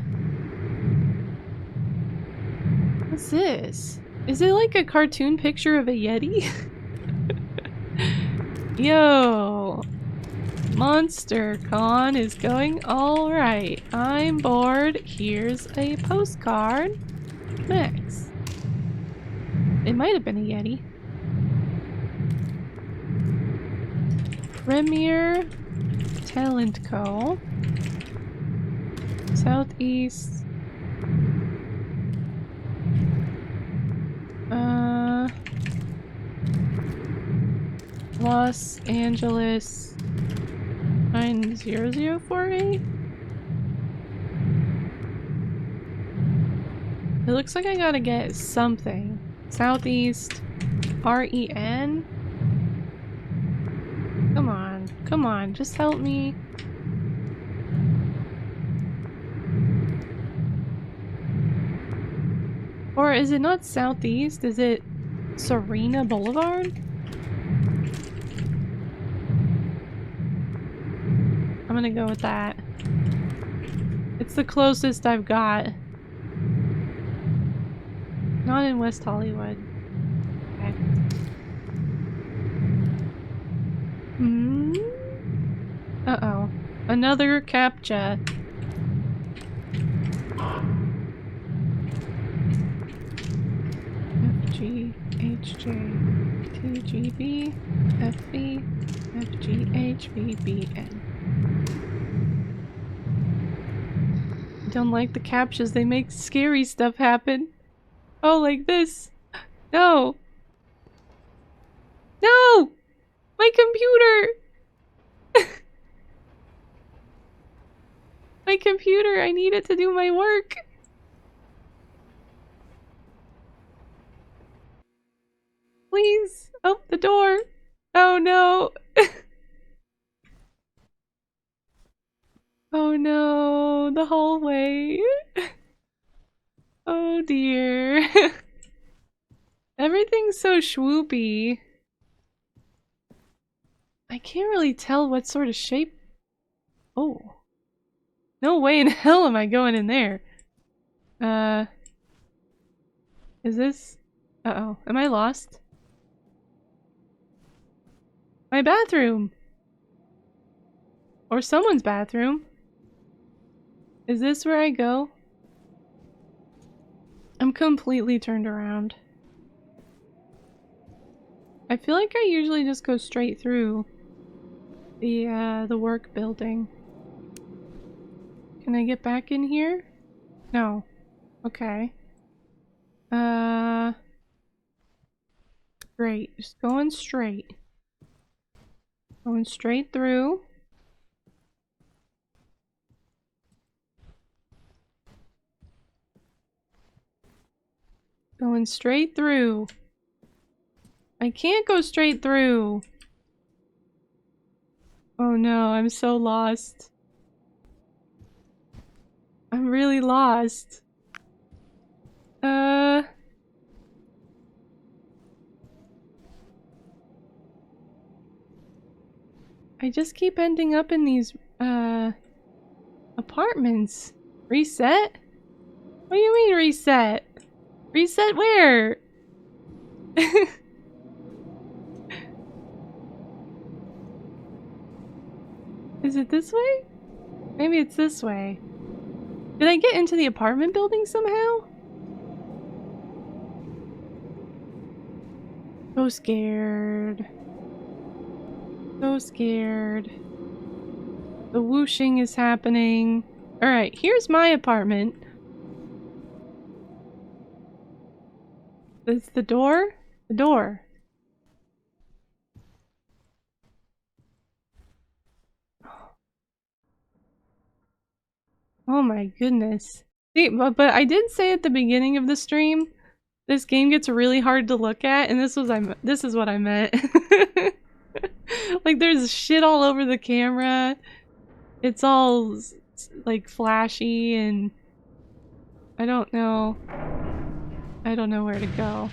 What's this? Is it like a cartoon picture of a Yeti? Yo! MonsterCon is going alright. I'm bored. Here's a postcard. Max. It might have been a Yeti. Premier Talent Co. Southeast. Los Angeles 90048. It looks like I gotta get something. Southeast REN. Come on, just help me. Or is it not Southeast? Is it Serena Boulevard? I'm gonna go with that. It's the closest I've got. Not in West Hollywood. Okay. Uh-oh. Another CAPTCHA. G, H, J, T, G, B, F, B, F, G, H, B, B, N. I don't like the captchas, they make scary stuff happen. Oh, like this. No! No! My computer! My computer, I need it to do my work. Please, open the door. Oh no. Oh no, the hallway. Oh dear. Everything's so swoopy. I can't really tell what sort of shape. Oh. No way in hell am I going in there. Is this? Uh-oh. Am I lost? My bathroom! Or someone's bathroom. Is this where I go? I'm completely turned around. I feel like I usually just go straight through the work building. Can I get back in here? No. Okay. Great. Just going straight. Going straight through. Going straight through. I can't go straight through. Oh no, I'm so lost. I'm really lost. I just keep ending up in these, apartments. Reset? What do you mean reset? Reset where? Is it this way? Maybe it's this way. Did I get into the apartment building somehow? So scared. So scared. The whooshing is happening. Alright, here's my apartment. Is the door? The door. Oh my goodness. See, but I did say at the beginning of the stream, this game gets really hard to look at, and this is what I meant. Like there's shit all over the camera. It's all like flashy and I don't know. I don't know where to go.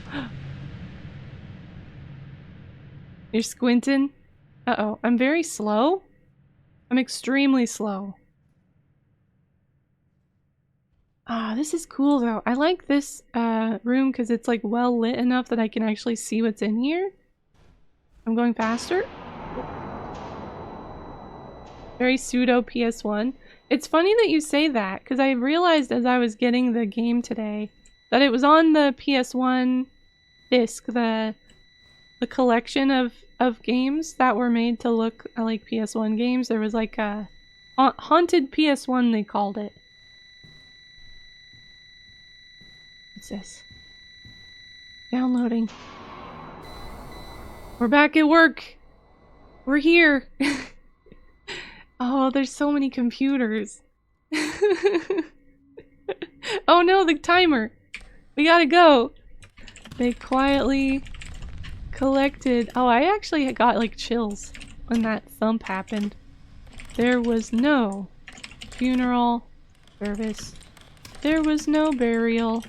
You're squinting? Uh-oh. I'm very slow? I'm extremely slow. Ah, this is cool though. I like this room because it's like well lit enough that I can actually see what's in here. I'm going faster. Very pseudo PS1. It's funny that you say that because I realized as I was getting the game today that it was on the PS1 disc, the collection of games that were made to look like PS1 games. There was like a haunted PS1 they called it. What's this? Downloading. We're back at work. We're here. Oh, there's so many computers. Oh no, the timer. We gotta go. They quietly collected. Oh, I actually got like chills when that thump happened. There was no funeral service. There was no burial.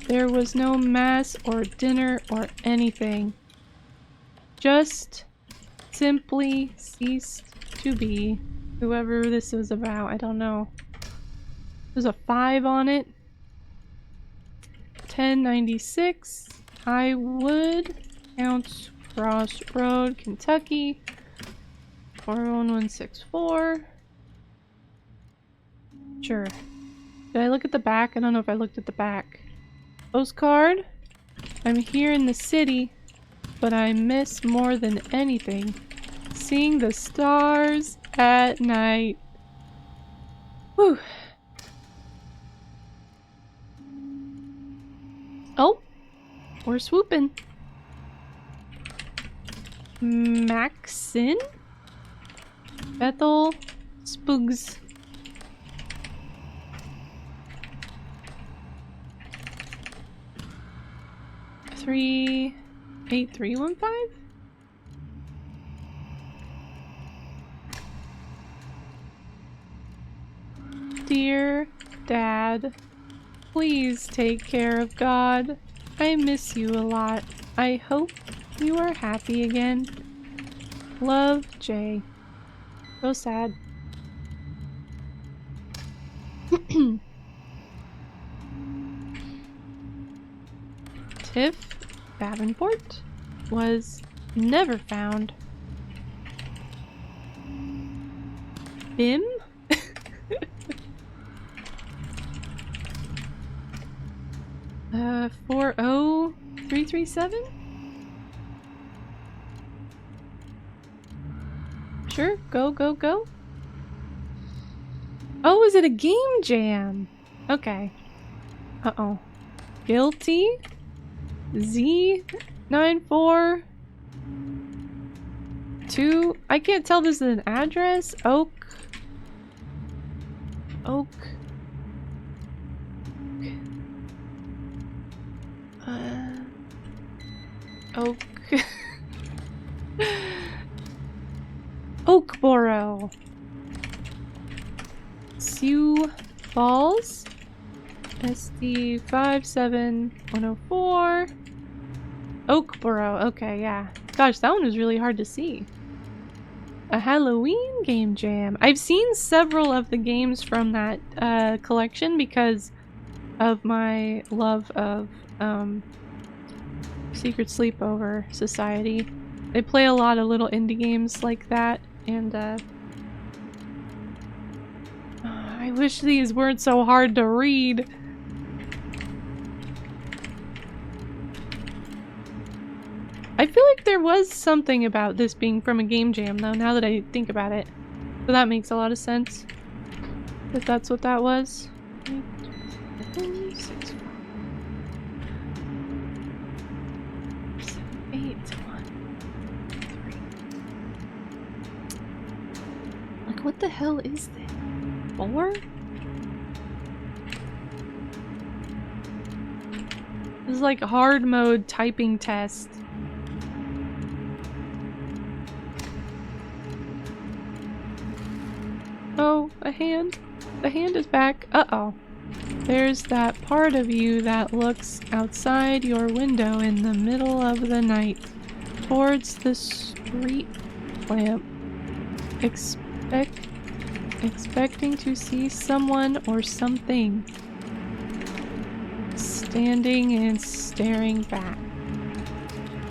There was no mass or dinner or anything. Just simply ceased to be. Whoever this was about, I don't know. There's a 5 on it. 1096 Highwood, Counts Crossroad, Kentucky. 41164. Sure. Did I look at the back? I don't know if I looked at the back. Postcard. I'm here in the city, but I miss more than anything seeing the stars at night. Whew. Oh, we're swooping. Maxin? Bethel Spugs. Three 8315? Dear Dad, please take care of God. I miss you a lot. I hope you are happy again. Love, Jay. So sad. Tiff Davenport was never found. Bim? 40337? Sure, go, go, go. Oh, is it a game jam? Okay. Uh-oh. Guilty? Z942. I can't tell this is an address. Oak. Oak. Oakboro. Sioux Falls. SD 57104. Oakboro. Okay, yeah. Gosh, that one was really hard to see. A Halloween game jam. I've seen several of the games from that collection because of my love of Secret Sleepover Society. They play a lot of little indie games like that, and I wish these weren't so hard to read. I feel like there was something about this being from a game jam though, now that I think about it. So that makes a lot of sense. If that's what that was. 8, 1, 3. Like, what the hell is this? 4? This is like a hard mode typing test. Oh, a hand. The hand is back. Uh-oh. There's that part of you that looks outside your window in the middle of the night towards the street lamp, expecting to see someone or something standing and staring back.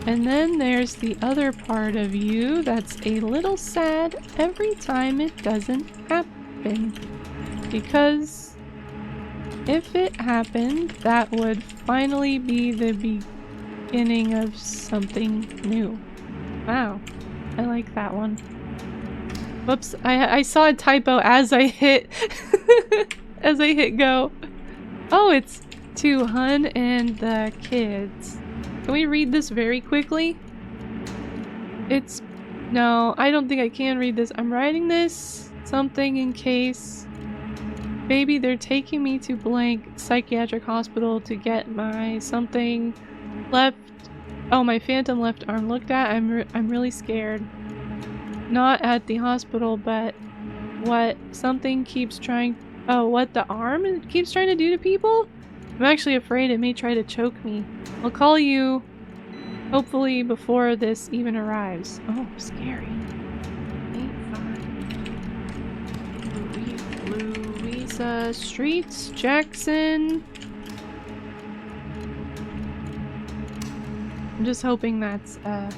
And then there's the other part of you that's a little sad every time it doesn't happen. Because if it happened, that would finally be the beginning of something new. Wow, I like that one. Whoops, I saw a typo as I hit as I hit go. Oh, it's to Hun and the kids. Can we read this very quickly? It's... No, I don't think I can read this. I'm writing this something in case... Maybe they're taking me to blank psychiatric hospital to get my something left... Oh, my phantom left arm looked at. I'm really scared. Not at the hospital, but what something keeps trying... Oh, what the arm keeps trying to do to people? I'm actually afraid it may try to choke me. I'll call you, hopefully, before this even arrives. Oh, scary. 8-5. Louisa Streets, Jackson. I'm just hoping that's, Ah!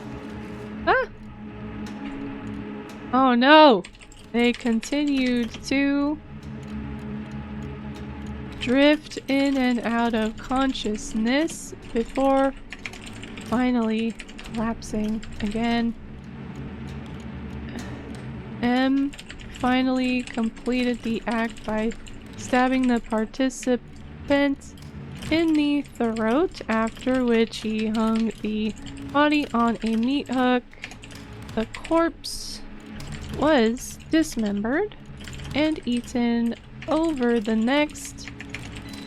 Oh no! They continued to drift in and out of consciousness before finally collapsing again. M finally completed the act by stabbing the participant in the throat, after which he hung the body on a meat hook. The corpse was dismembered and eaten over the next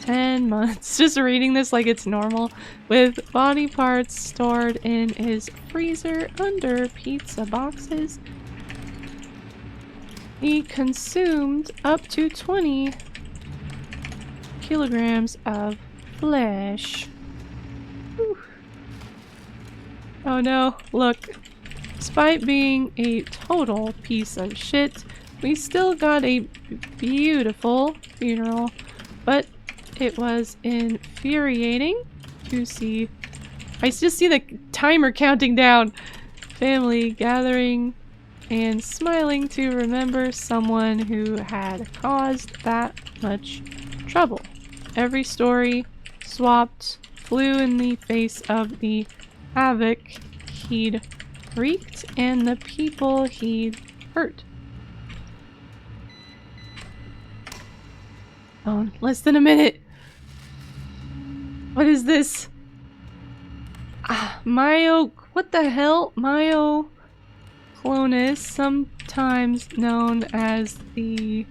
10 months. Just reading this like it's normal, with body parts stored in his freezer under pizza boxes. He consumed up to 20 kilograms of flesh. Whew. Oh no, look. Despite being a total piece of shit, we still got a beautiful funeral, but it was infuriating to see. I just see the timer counting down. Family gathering and smiling to remember someone who had caused that much trouble. Every story swapped flew in the face of the havoc he'd wreaked and the people he'd hurt. Oh, less than a minute. What is this? What the hell? Myoclonus, sometimes known as the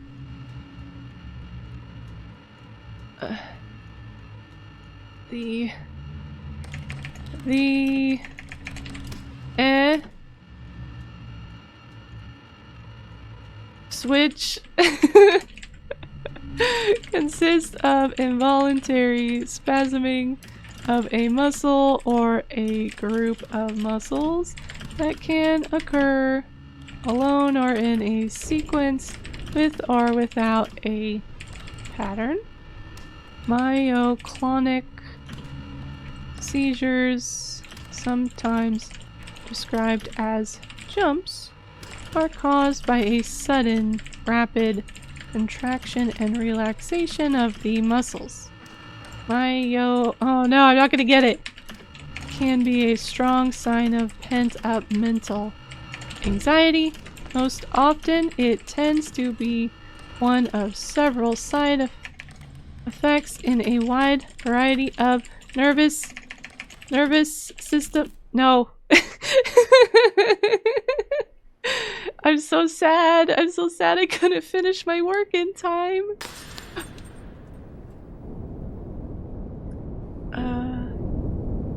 switch consists of involuntary spasming of a muscle or a group of muscles that can occur alone or in a sequence with or without a pattern. Myoclonic seizures, sometimes described as jumps, are caused by a sudden, rapid contraction and relaxation of the muscles. Oh no, I'm not gonna get it! Can be a strong sign of pent-up mental anxiety. Most often, it tends to be one of several side effects in a wide variety of nervous system. No. I'm so sad. I'm so sad I couldn't finish my work in time.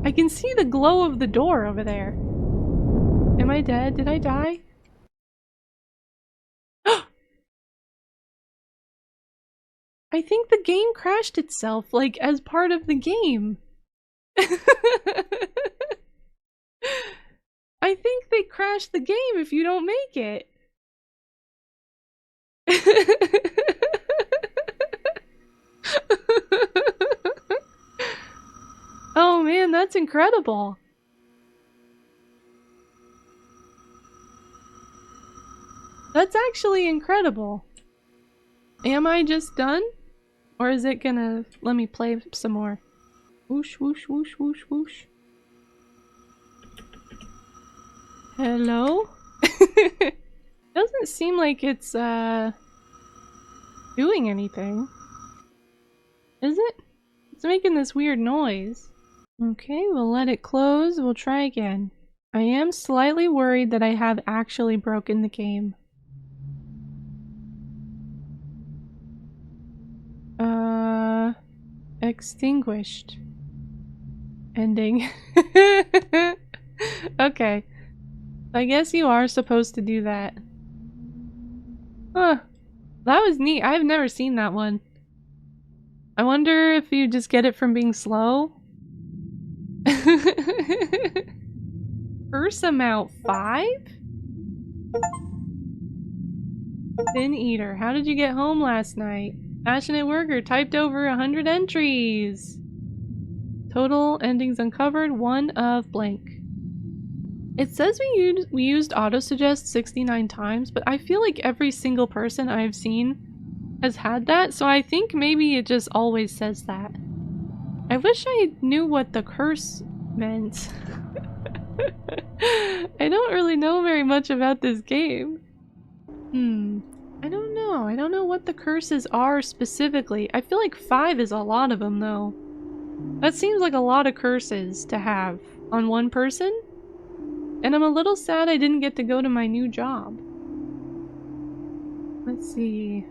I can see the glow of the door over there. Am I dead? Did I die? I think the game crashed itself, like, as part of the game. I think they crashed the game if you don't make it. Oh man, that's incredible. That's actually incredible. Am I just done? Or is it gonna let me play some more? Whoosh, whoosh, whoosh, whoosh, whoosh. Hello? Doesn't seem like it's, doing anything. Is it? It's making this weird noise. Okay, we'll let it close. We'll try again. I am slightly worried that I have actually broken the game. Extinguished. Ending. Okay. I guess you are supposed to do that. Huh. That was neat. I've never seen that one. I wonder if you just get it from being slow? Curse amount 5? Thin Eater. How did you get home last night? Passionate worker typed over 100 entries. Total endings uncovered 1 of blank. It says we used autosuggest 69 times, but I feel like every single person I've seen has had that, so I think maybe it just always says that. I wish I knew what the curse Meant. I don't really know very much about this game. I don't know. I don't know what the curses are specifically. I feel like 5 is a lot of them, though. That seems like a lot of curses to have on one person. And I'm a little sad I didn't get to go to my new job. Let's see.